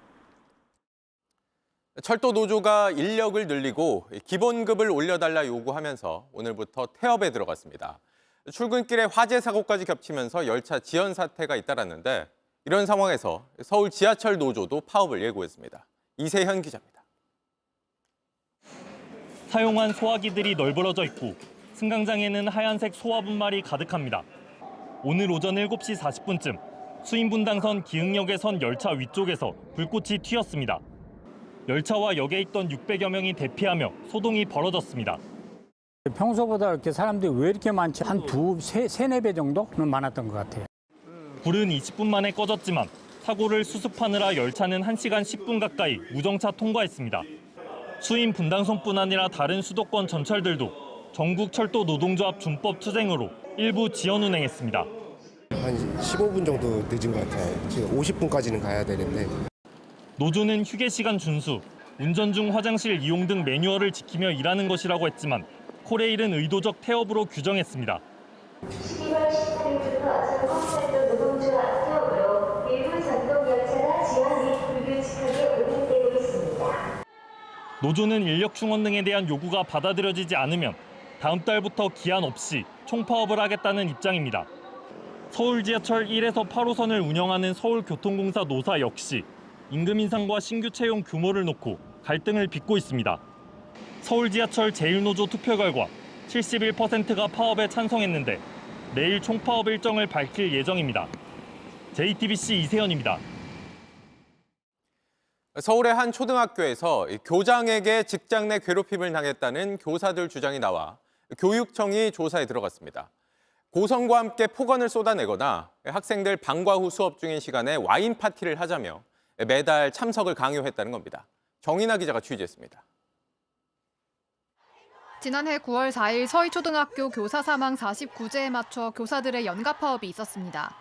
철도 노조가 인력을 늘리고 기본급을 올려달라 요구하면서 오늘부터 태업에 들어갔습니다. 출근길에 화재 사고까지 겹치면서 열차 지연 사태가 잇따랐는데 이런 상황에서 서울 지하철 노조도 파업을 예고했습니다. 이세현 기자입니다. 사용한 소화기들이 널브러져 있고 승강장에는 하얀색 소화 분말이 가득합니다. 오늘 오전 7시 40분쯤 수인분당선 기흥역에 선 열차 위쪽에서 불꽃이 튀었습니다. 열차와 역에 있던 600여 명이 대피하며 소동이 벌어졌습니다. 평소보다 이렇게 사람들이 왜 이렇게 많지? 한 세네 배 정도는 많았던 것 같아요. 불은 20분 만에 꺼졌지만 사고를 수습하느라 열차는 1시간 10분 가까이 무정차 통과했습니다. 수인 분당선뿐 아니라 다른 수도권 전철들도 전국철도 노동조합 준법 투쟁으로 일부 지연 운행했습니다. 한 15분 정도 늦은 것 같아요. 지금 50분까지는 가야 되는데. 노조는 휴게 시간 준수, 운전 중 화장실 이용 등 매뉴얼을 지키며 일하는 것이라고 했지만 코레일은 의도적 태업으로 규정했습니다. 12월 18일부터 전국철도 노동조합 태업으로 일부 전동 열차나 지연이 불규칙하게 운행되고 있습니다. 노조는 인력 충원 등에 대한 요구가 받아들여지지 않으면 다음 달부터 기한 없이 총파업을 하겠다는 입장입니다. 서울 지하철 1에서 8호선을 운영하는 서울교통공사 노사 역시 임금 인상과 신규 채용 규모를 놓고 갈등을 빚고 있습니다. 서울 지하철 제1노조 투표 결과 71%가 파업에 찬성했는데 내일 총파업 일정을 밝힐 예정입니다. JTBC 이세현입니다. 서울의 한 초등학교에서 교장에게 직장 내 괴롭힘을 당했다는 교사들 주장이 나와 교육청이 조사에 들어갔습니다. 고성과 함께 폭언을 쏟아내거나 학생들 방과 후 수업 중인 시간에 와인 파티를 하자며 매달 참석을 강요했다는 겁니다. 정인아 기자가 취재했습니다. 지난해 9월 4일 서희초등학교 교사 사망 49제에 맞춰 교사들의 연가 파업이 있었습니다.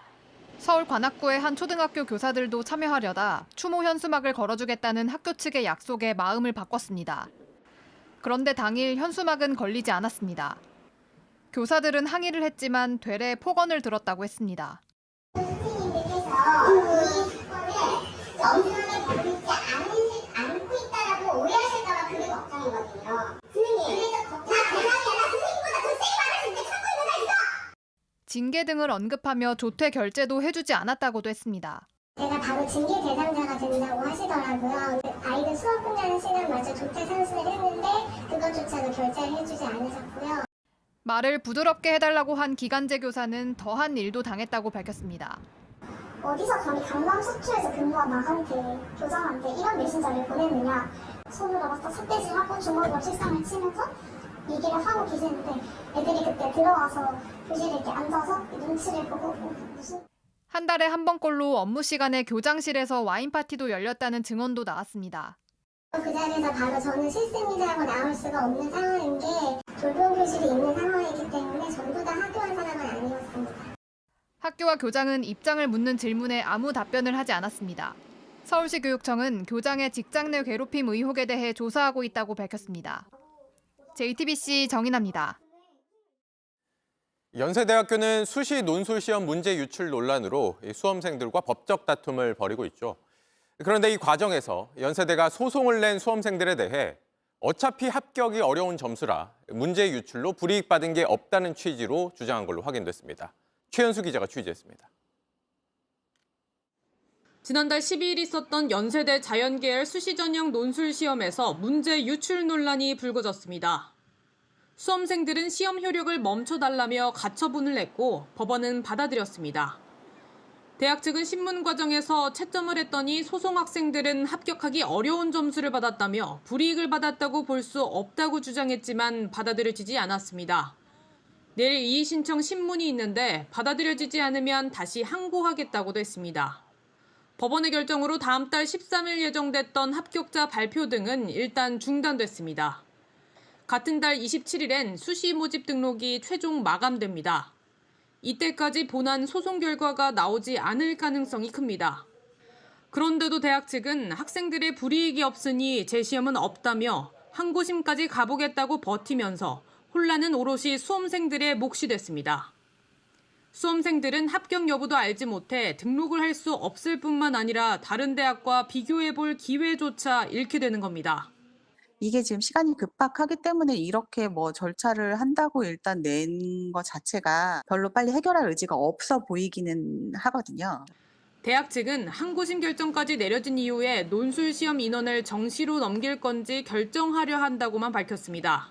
서울 관악구의 한 초등학교 교사들도 참여하려다 추모 현수막을 걸어주겠다는 학교 측의 약속에 마음을 바꿨습니다. 그런데 당일 현수막은 걸리지 않았습니다. 교사들은 항의를 했지만 되레 폭언을 들었다고 했습니다. 선생님들께서 이 사건을 엄중하게 다루지 않고 있다라고 오해하실까 봐 그게 걱정이거든요. 선생님, 그래서 걱정이 나 선생님보다 더 세게 말할 수 있는데 참고 있는 거 있어! 징계 등을 언급하며 조퇴 결제도 해주지 않았다고도 했습니다. 제가 바로 징계 대상자가 된다고 하시더라고요. 아이들 수업 끝나는 시간마저 조퇴 상승을 했는데 그것조차도 결제를 해주지 않으셨고요. 말을 부드럽게 해달라고 한 기간제 교사는 더한 일도 당했다고 밝혔습니다. 어디서 감히 강남서초에서 근무한 나한테, 교장한테 이런 메신저를 보냈느냐. 손으로 막 삿대질하고 주먹으로 책상을 치면서 얘기를 하고 계시는데 애들이 그때 들어와서 교실에 이렇게 앉아서 눈치를 보고 무슨... 한 달에 한 번꼴로 업무 시간에 교장실에서 와인 파티도 열렸다는 증언도 나왔습니다. 그 자리에서 바로 저는 실습이라고 나올 수가 없는 상황인 게 돌봄 교실이 있는 상황이기 때문에 전부 다 학교한 사람은 아니었습니다. 학교와 교장은 입장을 묻는 질문에 아무 답변을 하지 않았습니다. 서울시 교육청은 교장의 직장 내 괴롭힘 의혹에 대해 조사하고 있다고 밝혔습니다. JTBC 정인아입니다. 연세대학교는 수시 논술시험 문제 유출 논란으로 수험생들과 법적 다툼을 벌이고 있죠. 그런데 이 과정에서 연세대가 소송을 낸 수험생들에 대해 어차피 합격이 어려운 점수라 문제 유출로 불이익 받은 게 없다는 취지로 주장한 걸로 확인됐습니다. 최현수 기자가 취재했습니다. 지난달 12일 있었던 연세대 자연계열 수시 전형 논술 시험에서 문제 유출 논란이 불거졌습니다. 수험생들은 시험 효력을 멈춰달라며 가처분을 냈고 법원은 받아들였습니다. 대학 측은 신문 과정에서 채점을 했더니 소송 학생들은 합격하기 어려운 점수를 받았다며 불이익을 받았다고 볼 수 없다고 주장했지만 받아들여지지 않았습니다. 내일 이의 신청 신문이 있는데 받아들여지지 않으면 다시 항고하겠다고도 했습니다. 법원의 결정으로 다음 달 13일 예정됐던 합격자 발표 등은 일단 중단됐습니다. 같은 달 27일엔 수시 모집 등록이 최종 마감됩니다. 이때까지 본안 소송 결과가 나오지 않을 가능성이 큽니다. 그런데도 대학 측은 학생들의 불이익이 없으니 재시험은 없다며 항고심까지 가보겠다고 버티면서 혼란은 오롯이 수험생들의 몫이 됐습니다. 수험생들은 합격 여부도 알지 못해 등록을 할 수 없을 뿐만 아니라 다른 대학과 비교해볼 기회조차 잃게 되는 겁니다. 이게 지금 시간이 급박하기 때문에 이렇게 절차를 한다고 일단 낸 것 자체가 별로 빨리 해결할 의지가 없어 보이기는 하거든요. 대학 측은 항고심 결정까지 내려진 이후에 논술 시험 인원을 정시로 넘길 건지 결정하려 한다고만 밝혔습니다.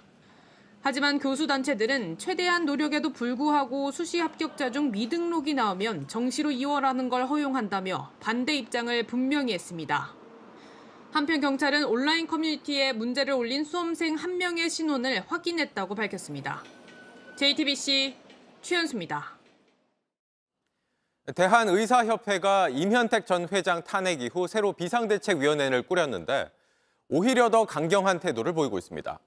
하지만 교수단체들은 최대한 노력에도 불구하고 수시 합격자 중 미등록이 나오면 정시로 이월하는 걸 허용한다며 반대 입장을 분명히 했습니다. 한편 경찰은 온라인 커뮤니티에 문제를 올린 수험생 1명의 신원을 확인했다고 밝혔습니다. JTBC 최현수입니다. 대한의사협회가 임현택 전 회장 탄핵 이후 새로 비상대책위원회를 꾸렸는데 오히려 더 강경한 태도를 보이고 있습니다.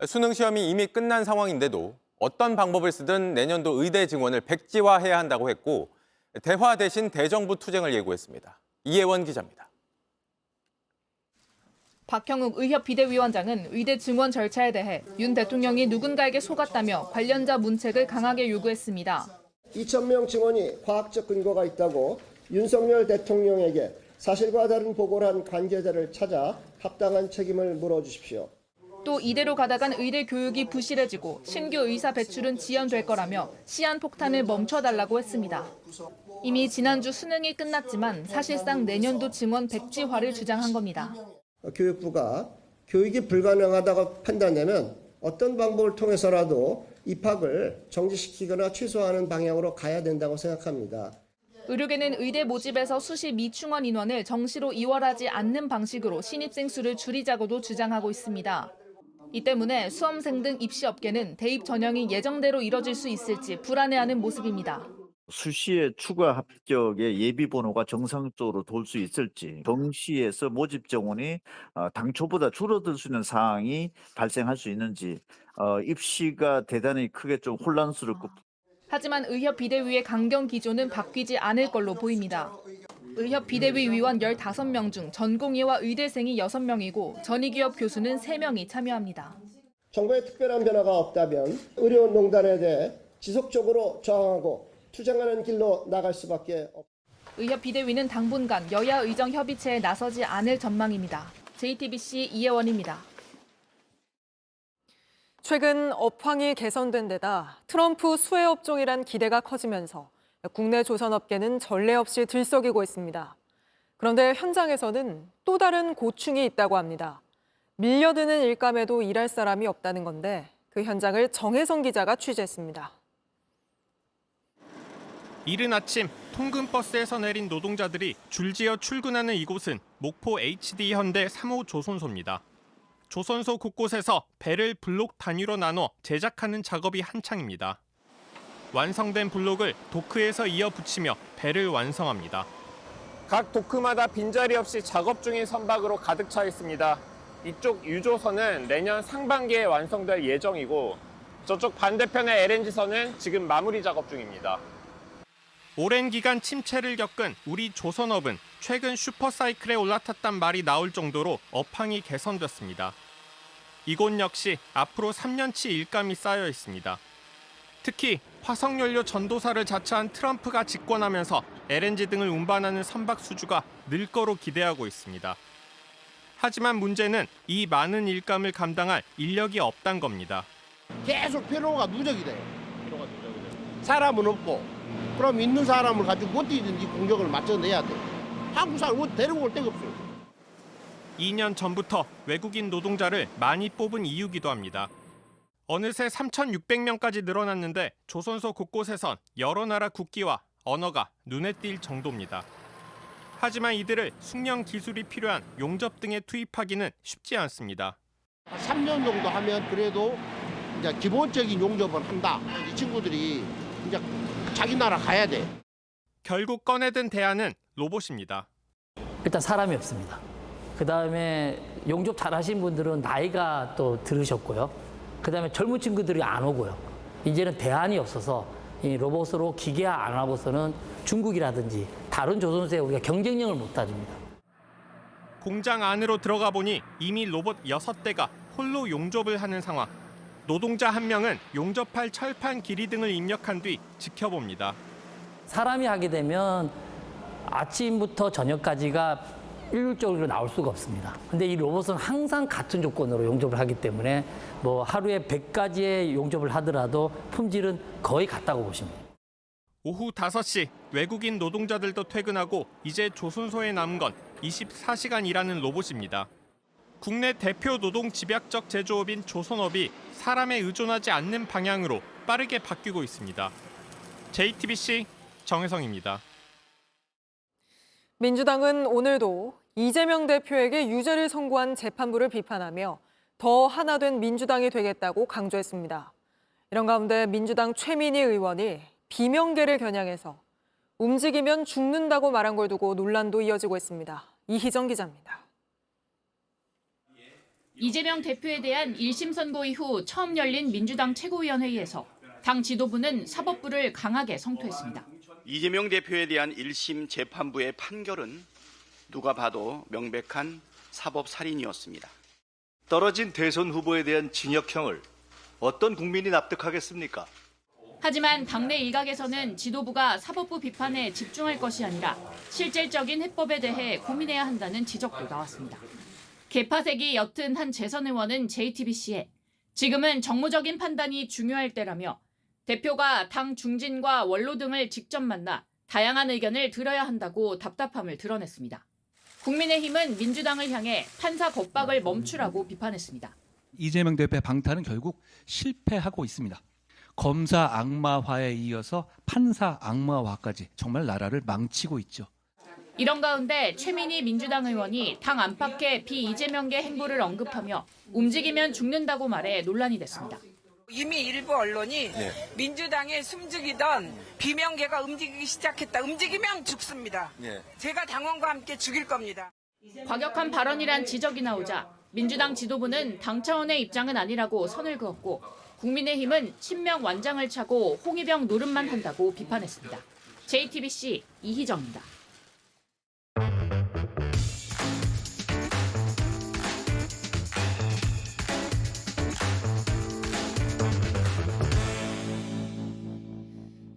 수능 시험이 이미 끝난 상황인데도 어떤 방법을 쓰든 내년도 의대 증원을 백지화해야 한다고 했고 대화 대신 대정부 투쟁을 예고했습니다. 이혜원 기자입니다. 박형욱 의협 비대위원장은 의대 증원 절차에 대해 윤 대통령이 누군가에게 속았다며 관련자 문책을 강하게 요구했습니다. 2,000명 증원이 과학적 근거가 있다고 윤석열 대통령에게 사실과 다른 보고를 한 관계자를 찾아 합당한 책임을 물어주십시오. 또 이대로 가다간 의대 교육이 부실해지고 신규 의사 배출은 지연될 거라며 시한폭탄을 멈춰달라고 했습니다. 이미 지난주 수능이 끝났지만 사실상 내년도 증원 백지화를 주장한 겁니다. 교육부가 교육이 불가능하다고 판단되면 어떤 방법을 통해서라도 입학을 정지시키거나 취소하는 방향으로 가야 된다고 생각합니다. 의료계는 의대 모집에서 수시 미충원 인원을 정시로 이월하지 않는 방식으로 신입생 수를 줄이자고도 주장하고 있습니다. 이 때문에 수험생 등 입시업계는 대입 전형이 예정대로 이뤄질 수 있을지 불안해하는 모습입니다. 수시의 추가 합격의 예비 번호가 정상적으로 돌 수 있을지, 정시에서 모집 정원이 당초보다 줄어들 수 있는 상황이 발생할 수 있는지, 입시가 대단히 크게 좀 혼란스럽고. 하지만 의협 비대위의 강경 기조는 바뀌지 않을 걸로 보입니다. 의협 비대위 위원 15명 중 전공의와 의대생이 6명이고 전위기업 교수는 3명이 참여합니다. 정부의 특별한 변화가 없다면 의료농단에 대해 지속적으로 저항하고 투쟁하는 길로 나갈 수밖에 없습니다. 의협 비대위는 당분간 여야 의정 협의체에 나서지 않을 전망입니다. JTBC 이혜원입니다. 최근 업황이 개선된 데다 트럼프 수혜 업종이란 기대가 커지면서 국내 조선업계는 전례 없이 들썩이고 있습니다. 그런데 현장에서는 또 다른 고충이 있다고 합니다. 밀려드는 일감에도 일할 사람이 없다는 건데 그 현장을 정혜성 기자가 취재했습니다. 이른 아침 통근버스에서 내린 노동자들이 줄지어 출근하는 이곳은 목포 HD 현대 3호 조선소입니다. 조선소 곳곳에서 배를 블록 단위로 나눠 제작하는 작업이 한창입니다. 완성된 블록을 도크에서 이어 붙이며 배를 완성합니다. 각 도크마다 빈자리 없이 작업 중인 선박으로 가득 차 있습니다. 이쪽 유조선은 내년 상반기에 완성될 예정이고 저쪽 반대편의 LNG선은 지금 마무리 작업 중입니다. 오랜 기간 침체를 겪은 우리 조선업은 최근 슈퍼사이클에 올라탔단 말이 나올 정도로 업황이 개선됐습니다. 이곳 역시 앞으로 3년치 일감이 쌓여 있습니다. 특히 화석연료 전도사를 자처한 트럼프가 집권하면서 LNG 등을 운반하는 선박 수주가 늘 거로 기대하고 있습니다. 하지만 문제는 이 많은 일감을 감당할 인력이 없단 겁니다. 계속 필요가 누적이 돼요. 사람은 없고 그럼 있는 사람을 가지고 어떻게든지 공격을 맞춰내야 돼. 한국 사람 데리고 올 데가 없어요. 2년 전부터 외국인 노동자를 많이 뽑은 이유기도 합니다. 어느새 3,600명까지 늘어났는데 조선소 곳곳에선 여러 나라 국기와 언어가 눈에 띌 정도입니다. 하지만 이들을 숙련 기술이 필요한 용접 등에 투입하기는 쉽지 않습니다. 3년 정도 하면 그래도 이제 기본적인 용접을 한다. 이 친구들이 이제 자기 나라 가야 돼. 결국 꺼내든 대안은 로봇입니다. 일단 사람이 없습니다. 그다음에 용접 잘하신 분들은 나이가 또 들으셨고요. 그다음에 젊은 친구들이 안 오고요. 이제는 대안이 없어서 이 로봇으로 기계화 안 하고서는 중국이라든지 다른 조선소에 우리가 경쟁력을 못 가집니다. 공장 안으로 들어가 보니 이미 로봇 6대가 홀로 용접을 하는 상황. 노동자 1명은 용접할 철판 길이 등을 입력한 뒤 지켜봅니다. 사람이 하게 되면 아침부터 저녁까지가 일률적으로 나올 수가 없습니다. 근데 이 로봇은 항상 같은 조건으로 용접을 하기 때문에 뭐 하루에 100가지의 용접을 하더라도 품질은 거의 같다고 보시면 돼요. 오후 5시 외국인 노동자들도 퇴근하고 이제 조선소에 남은 건 24시간 일하는 로봇입니다. 국내 대표 노동 집약적 제조업인 조선업이 사람에 의존하지 않는 방향으로 빠르게 바뀌고 있습니다. JTBC 정혜성입니다. 민주당은 오늘도 이재명 대표에게 유죄를 선고한 재판부를 비판하며 더 하나 된 민주당이 되겠다고 강조했습니다. 이런 가운데 민주당 최민희 의원이 비명계를 겨냥해서 움직이면 죽는다고 말한 걸 두고 논란도 이어지고 있습니다. 이희정 기자입니다. 이재명 대표에 대한 1심 선고 이후 처음 열린 민주당 최고위원회의에서 당 지도부는 사법부를 강하게 성토했습니다. 이재명 대표에 대한 1심 재판부의 판결은 누가 봐도 명백한 사법살인이었습니다. 떨어진 대선 후보에 대한 징역형을 어떤 국민이 납득하겠습니까? 하지만 당내 일각에서는 지도부가 사법부 비판에 집중할 것이 아니라 실질적인 해법에 대해 고민해야 한다는 지적도 나왔습니다. 개파색이 옅은 한 재선 의원은 JTBC에 지금은 정무적인 판단이 중요할 때라며 대표가 당 중진과 원로 등을 직접 만나 다양한 의견을 들어야 한다고 답답함을 드러냈습니다. 국민의힘은 민주당을 향해 판사 겁박을 멈추라고 비판했습니다. 이재명 대표의 방탄은 결국 실패하고 있습니다. 검사 악마화에 이어서 판사 악마화까지 정말 나라를 망치고 있죠. 이런 가운데 최민희 민주당 의원이 당 안팎의 비이재명계 행보를 언급하며 움직이면 죽는다고 말해 논란이 됐습니다. 이미 일부 언론이 민주당의 숨죽이던 비명계가 움직이기 시작했다. 움직이면 죽습니다. 제가 당원과 함께 죽일 겁니다. 과격한 발언이란 지적이 나오자 민주당 지도부는 당 차원의 입장은 아니라고 선을 그었고 국민의힘은 친명 완장을 차고 홍위병 노름만 한다고 비판했습니다. JTBC 이희정입니다.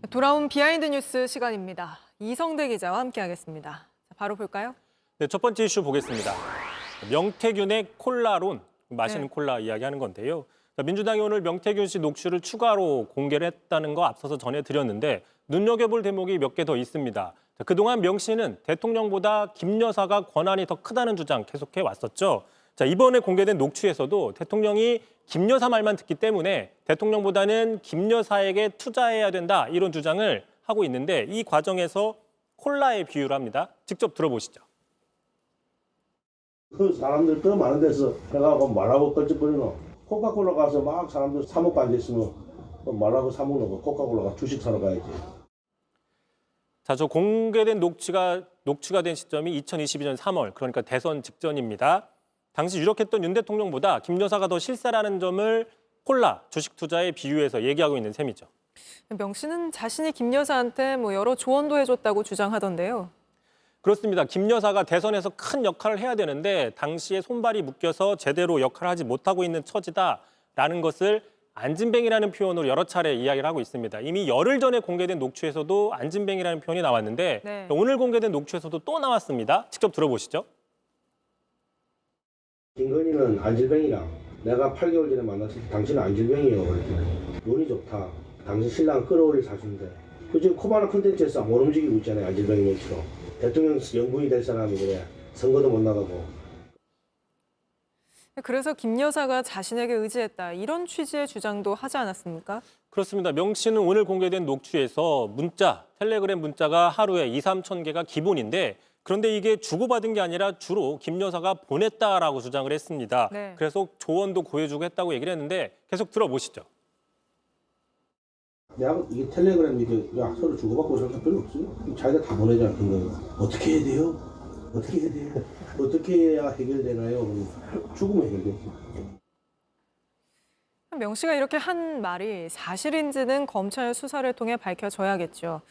돌아온 비하인드 뉴스 시간입니다. 이성대 기자와 함께하겠습니다. 바로 볼까요? 네, 첫 번째 이슈 보겠습니다. 명태균의 콜라론, 마시는 콜라 이야기하는 건데요. 민주당이 오늘 명태균 씨 녹취를 추가로 공개를 했다는 거 앞서서 전해드렸는데 눈여겨볼 대목이 몇 개 더 있습니다. 그동안 명 씨는 대통령보다 김 여사가 권한이 더 크다는 주장 계속해 왔었죠. 이번에 공개된 녹취에서도 대통령이 김 여사 말만 듣기 때문에 대통령보다는 김 여사에게 투자해야 된다 이런 주장을 하고 있는데 이 과정에서 콜라의 비유를 합니다. 직접 들어보시죠. 그 사람들 더 많은 데서 해가고 말하고 걸쩍거리노. 코카콜라 가서 막 사람들 사 먹고 앉아있으면 말하고 사 먹는 거 코카콜라가 주식 사러 가야지. 저 공개된 녹취가 된 시점이 2022년 3월, 그러니까 대선 직전입니다. 당시 유력했던 윤 대통령보다 김 여사가 더 실세라는 점을 콜라 주식 투자에 비유해서 얘기하고 있는 셈이죠. 명 씨는 자신이 김 여사한테 여러 조언도 해줬다고 주장하던데요. 그렇습니다. 김 여사가 대선에서 큰 역할을 해야 되는데 당시에 손발이 묶여서 제대로 역할을 하지 못하고 있는 처지다라는 것을 안진뱅이라는 표현으로 여러 차례 이야기를 하고 있습니다. 이미 열흘 전에 공개된 녹취에서도 안진뱅이라는 표현이 나왔는데 오늘 공개된 녹취에서도 또 나왔습니다. 직접 들어보시죠. 김건희는 안질뱅이랑 내가 8개월 전에 만났을 때 당신은 안질뱅이에요. 그랬더니 눈이 좋다. 당신 신랑 끌어올릴 사주인데 그 지금 코바나 콘텐츠에서 못 움직이고 있잖아요. 안질뱅이 명치로. 대통령 연구이 될 사람이 그래. 선거도 못 나가고. 그래서 김 여사가 자신에게 의지했다. 이런 취지의 주장도 하지 않았습니까? 그렇습니다. 명 씨는 오늘 공개된 녹취에서 텔레그램 문자가 하루에 2, 3천 개가 기본인데 그런데 이게 주고받은 게 아니라 주로 김 여사가 보냈다라고 주장을 했습니다. 그래서 조언도 구해주고 했다고 얘기를 했는데 계속 들어보시죠. 내가 이게 텔레그램 야 서로 주고받고 그럴 게 별로 없어요. 자기가 다 보내잖아. 그거 어떻게 해야 돼요? 어떻게 해야 돼요? 어떻게 해야 해결되나요? 죽으면 해결되죠. 명 씨가 이렇게 한 말이 사실인지는 검찰 수사를 통해 밝혀져야겠죠.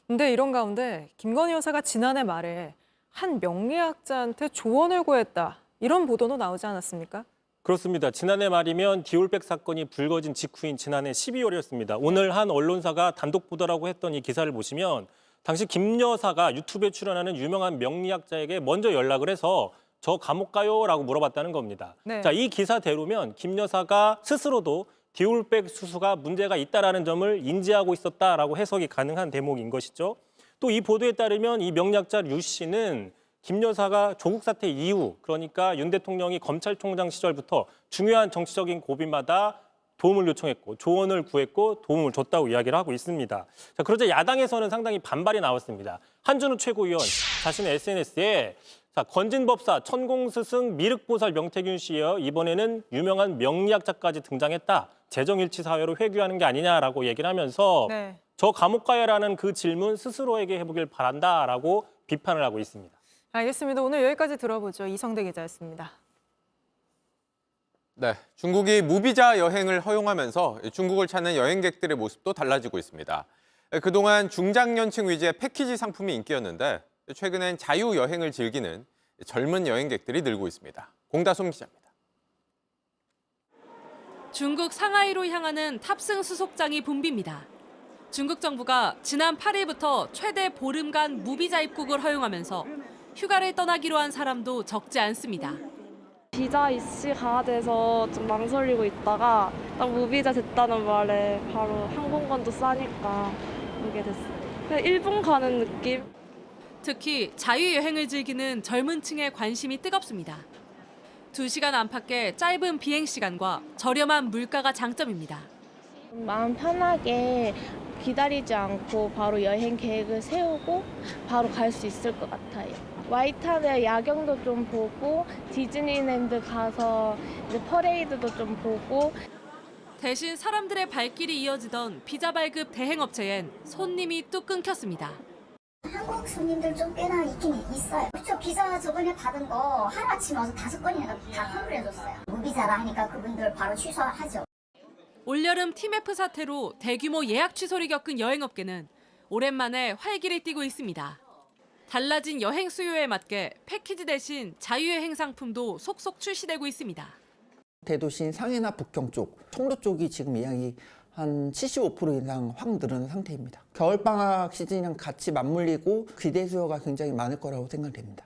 근데 이런 가운데 김건희 여사가 지난해 말에 한 명리학자한테 조언을 구했다. 이런 보도도 나오지 않았습니까? 그렇습니다. 지난해 말이면 디올백 사건이 불거진 직후인 지난해 12월이었습니다. 오늘 한 언론사가 단독 보도라고 했던 이 기사를 보시면 당시 김 여사가 유튜브에 출연하는 유명한 명리학자에게 먼저 연락을 해서 저 감옥 가요라고 물어봤다는 겁니다. 이 기사대로면 김 여사가 스스로도 디올백 수수가 문제가 있다라는 점을 인지하고 있었다라고 해석이 가능한 대목인 것이죠. 또 이 보도에 따르면 이 명리학자 류 씨는 김 여사가 조국 사태 이후, 그러니까 윤 대통령이 검찰총장 시절부터 중요한 정치적인 고비마다 도움을 요청했고 조언을 구했고 도움을 줬다고 이야기를 하고 있습니다. 그러자 야당에서는 상당히 반발이 나왔습니다. 한준우 최고위원 자신의 SNS에 건진법사, 천공스승, 미륵보살 명태균 씨여 이번에는 유명한 명리학자까지 등장했다. 재정일치 사회로 회귀하는 게 아니냐라고 얘기를 하면서 저 감옥 가야라는 그 질문 스스로에게 해보길 바란다라고 비판을 하고 있습니다. 알겠습니다. 오늘 여기까지 들어보죠. 이성대 기자였습니다. 네, 중국이 무비자 여행을 허용하면서 중국을 찾는 여행객들의 모습도 달라지고 있습니다. 그동안 중장년층 위주의 패키지 상품이 인기였는데 최근엔 자유여행을 즐기는 젊은 여행객들이 늘고 있습니다. 공다솜 기자입니다. 중국 상하이로 향하는 탑승 수속장이 붐빕니다. 중국 정부가 지난 8일부터 최대 보름간 무비자 입국을 허용하면서 휴가를 떠나기로 한 사람도 적지 않습니다. 비자 이슈 강화돼서 좀 망설이고 있다가 딱 무비자 됐다는 말에 바로 항공권도 싸니까 오게 됐어요. 그냥 일본 가는 느낌? 특히 자유여행을 즐기는 젊은 층의 관심이 뜨겁습니다. 2시간 안팎의 짧은 비행시간과 저렴한 물가가 장점입니다. 마음 편하게 기다리지 않고 바로 여행 계획을 세우고 바로 갈 수 있을 것 같아요. 와이탄의 야경도 좀 보고 디즈니랜드 가서 이제 퍼레이드도 좀 보고 대신 사람들의 발길이 이어지던 비자 발급 대행업체엔 손님이 뚝 끊겼습니다. 한국 손님들 좀 꽤나 있긴 있어요. 그렇죠. 비자 저번에 받은 거 하루아침에 와서 5건이나 다 환불해줬어요. 무비자라 하니까 그분들 바로 취소하죠. 올여름 TMF 사태로 대규모 예약 취소를 겪은 여행업계는 오랜만에 활기를 띠고 있습니다. 달라진 여행 수요에 맞게 패키지 대신 자유여행 상품도 속속 출시되고 있습니다. 대도시인 상해나 북경 쪽, 송도 쪽이 지금 예약이 한 75% 이상 확 늘어난 상태입니다. 겨울방학 시즌이랑 같이 맞물리고 기대 수요가 굉장히 많을 거라고 생각됩니다.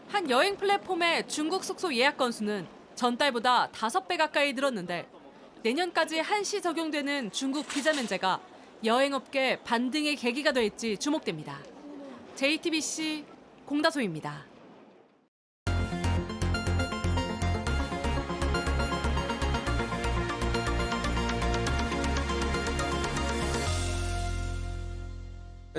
한 여행 플랫폼의 중국 숙소 예약 건수는 전달보다 5배 가까이 늘었는데 내년까지 한시 적용되는 중국 비자 면제가 여행업계 반등의 계기가 될지 주목됩니다. JTBC 공다소입니다.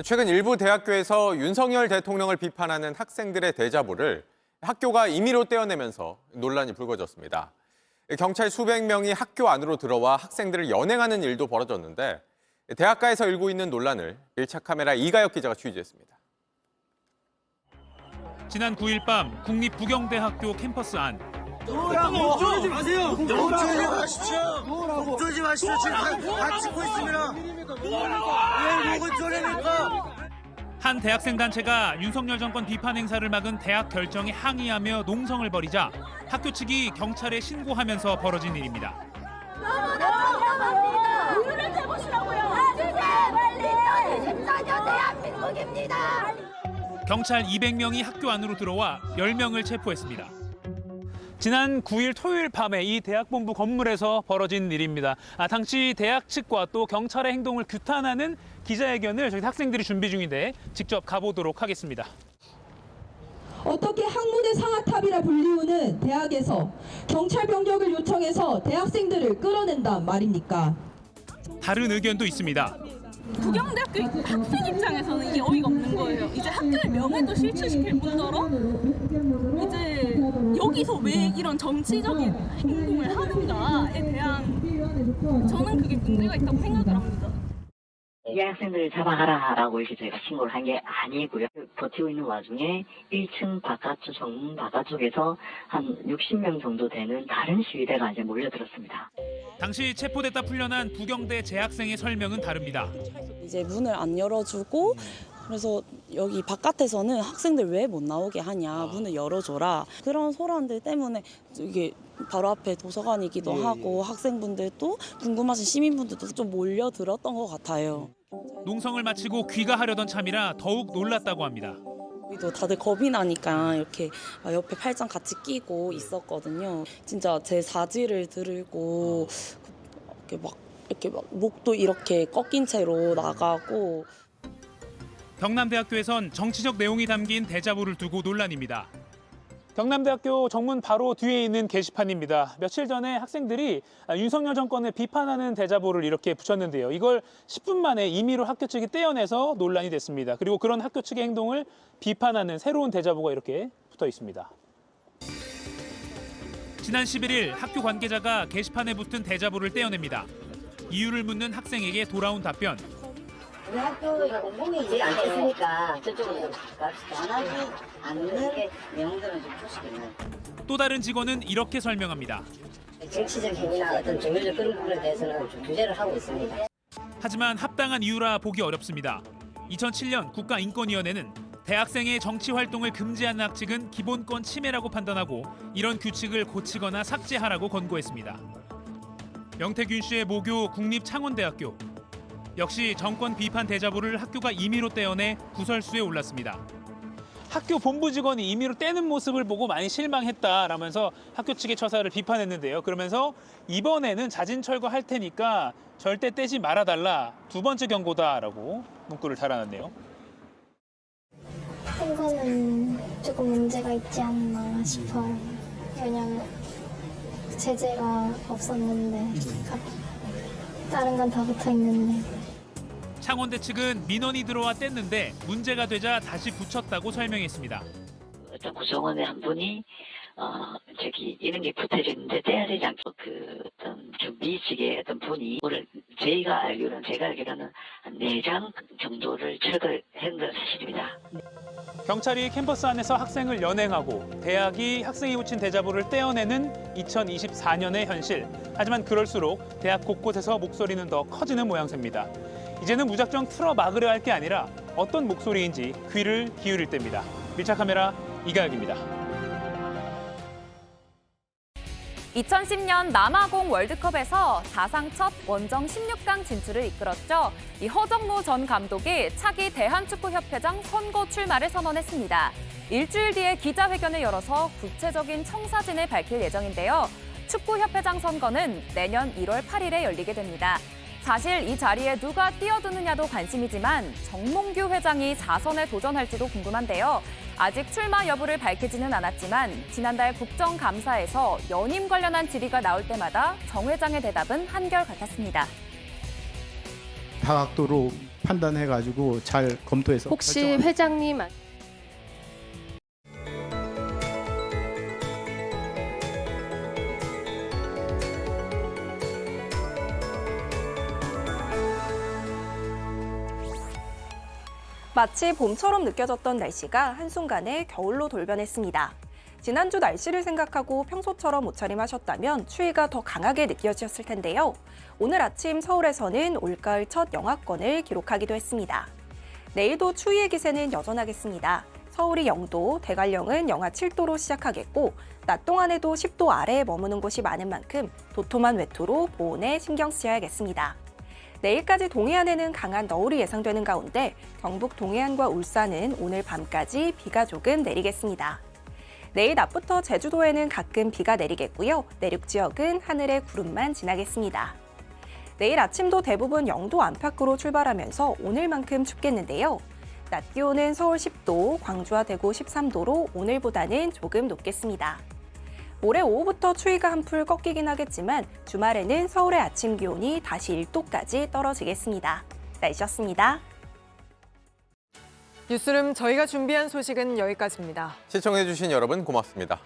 최근 일부 대학교에서 윤석열 대통령을 비판하는 학생들의 대자보를 학교가 임의로 떼어내면서 논란이 불거졌습니다. 경찰 수백 명이 학교 안으로 들어와 학생들을 연행하는 일도 벌어졌는데 대학가에서 일고 있는 논란을 1차 카메라 이가혁 기자가 취재했습니다. 지난 9일 밤 국립부경대학교 캠퍼스 안. 멈추지 마세요. 멈추지 마시죠. 멈추지 마시죠. 지금 다 찍고 있습니다. 왜 목을 조르니까? 한 대학생 단체가 윤석열 정권 비판 행사를 막은 대학 결정에 항의하며 농성을 벌이자 학교 측이 경찰에 신고하면서 벌어진 일입니다. 우유를 대보시라고요. 주제 빨리 2024년 대한민국입니다. 경찰 200명이 학교 안으로 들어와 10명을 체포했습니다. 지난 9일 토요일 밤에 이 대학본부 건물에서 벌어진 일입니다. 당시 대학 측과 또 경찰의 행동을 규탄하는 기자회견을 저희 학생들이 준비 중인데 직접 가보도록 하겠습니다. 어떻게 학문의 상아탑이라 불리우는 대학에서 경찰 병력을 요청해서 대학생들을 끌어낸단 말입니까? 다른 의견도 있습니다. 부경대학교 학생 입장에서는 이게 어이가 없는 거예요. 이제 학교의 명예도 실추시킬 뿐더러 이제 여기서 왜 이런 정치적인 행동을 하는가에 대한 저는 그게 문제가 있다고 생각을 합니다. 이 학생들을 잡아가라라고 이렇게 저희가 신고를 한 게 아니고요. 버티고 있는 와중에 1층 바깥쪽, 정문 바깥쪽에서 한 60명 정도 되는 다른 시위대가 이제 몰려들었습니다. 당시 체포됐다 풀려난 부경대 재학생의 설명은 다릅니다. 이제 문을 안 열어주고 그래서 여기 바깥에서는 학생들 왜 못 나오게 하냐, 문을 열어줘라. 그런 소란들 때문에 이게 바로 앞에 도서관이기도 하고 학생분들도 궁금하신 시민분들도 좀 몰려들었던 것 같아요. 농성을 마치고 귀가하려던 참이라 더욱 놀랐다고 합니다. 우리도 다들 겁이 나니까 이렇게 옆에 팔짱 같이 끼고 있었거든요. 진짜 제 사지를 들고 이렇게 막 목도 이렇게 꺾인 채로 나가고. 경남대학교에선 정치적 내용이 담긴 대자보를 두고 논란입니다. 경남대학교 정문 바로 뒤에 있는 게시판입니다. 며칠 전에 학생들이 윤석열 정권을 비판하는 대자보를 이렇게 붙였는데요. 이걸 10분 만에 임의로 학교 측이 떼어내서 논란이 됐습니다. 그리고 그런 학교 측의 행동을 비판하는 새로운 대자보가 이렇게 붙어 있습니다. 지난 11일 학교 관계자가 게시판에 붙은 대자보를 떼어냅니다. 이유를 묻는 학생에게 돌아온 답변. 우리 학교가 공공이 이제 안 됐으니까 저쪽으로 전하지 않는 게 내용들은 좀 표시되는. 또 다른 직원은 이렇게 설명합니다. 정치적 행위나 어떤 정밀적 그런 부분에 대해서는 좀 규제를 하고 있습니다. 하지만 합당한 이유라 보기 어렵습니다. 2007년 국가인권위원회는 대학생의 정치 활동을 금지하는 학칙은 기본권 침해라고 판단하고 이런 규칙을 고치거나 삭제하라고 권고했습니다. 명태균 씨의 모교 국립창원대학교. 역시 정권 비판 대자보를 학교가 임의로 떼어내 구설수에 올랐습니다. 학교 본부 직원이 임의로 떼는 모습을 보고 많이 실망했다라면서 학교 측의 처사를 비판했는데요. 그러면서 이번에는 자진 철거할 테니까 절대 떼지 말아달라. 2번째 경고다라고 문구를 달아놨네요. 한 거는 조금 문제가 있지 않나 싶어요. 왜냐면 제재가 없었는데 다른 건 다 붙어 있는데. 창원대 측은 민원이 들어와 뗐는데 문제가 되자 다시 붙였다고 설명했습니다. 어떤 구성원의 한 분이 이런 게 붙어져 있는데 떼야 되지 않고 어떤 준비 측의 어떤 분이 오늘 제가 알기로는 한 4장 정도를 철거한 건 사실입니다. 경찰이 캠퍼스 안에서 학생을 연행하고 대학이 학생이 붙인 대자보를 떼어내는 2024년의 현실. 하지만 그럴수록 대학 곳곳에서 목소리는 더 커지는 모양새입니다. 이제는 무작정 틀어 막으려 할 게 아니라 어떤 목소리인지 귀를 기울일 때입니다. 밀착 카메라 이가혁입니다. 2010년 남아공 월드컵에서 사상 첫 원정 16강 진출을 이끌었죠. 이 허정무 전 감독이 차기 대한축구협회장 선거 출마를 선언했습니다. 일주일 뒤에 기자회견을 열어서 구체적인 청사진을 밝힐 예정인데요. 축구협회장 선거는 내년 1월 8일에 열리게 됩니다. 사실 이 자리에 누가 뛰어드느냐도 관심이지만 정몽규 회장이 4선에 도전할지도 궁금한데요. 아직 출마 여부를 밝히지는 않았지만 지난달 국정감사에서 연임 관련한 질의가 나올 때마다 정 회장의 대답은 한결같았습니다. 다각도로 판단해가지고 잘 검토해서 혹시 결정합니다. 회장님 마치 봄처럼 느껴졌던 날씨가 한순간에 겨울로 돌변했습니다. 지난주 날씨를 생각하고 평소처럼 옷차림하셨다면 추위가 더 강하게 느껴지셨을 텐데요. 오늘 아침 서울에서는 올가을 첫 영하권을 기록하기도 했습니다. 내일도 추위의 기세는 여전하겠습니다. 서울이 0도, 대관령은 영하 7도로 시작하겠고 낮 동안에도 10도 아래에 머무는 곳이 많은 만큼 도톰한 외투로 보온에 신경 쓰여야겠습니다. 내일까지 동해안에는 강한 너울이 예상되는 가운데 경북 동해안과 울산은 오늘 밤까지 비가 조금 내리겠습니다. 내일 낮부터 제주도에는 가끔 비가 내리겠고요. 내륙 지역은 하늘에 구름만 지나겠습니다. 내일 아침도 대부분 0도 안팎으로 출발하면서 오늘만큼 춥겠는데요. 낮 기온은 서울 10도, 광주와 대구 13도로 오늘보다는 조금 높겠습니다. 모레 오후부터 추위가 한풀 꺾이긴 하겠지만 주말에는 서울의 아침 기온이 다시 1도까지 떨어지겠습니다. 날씨였습니다. 뉴스룸 저희가 준비한 소식은 여기까지입니다. 시청해주신 여러분 고맙습니다.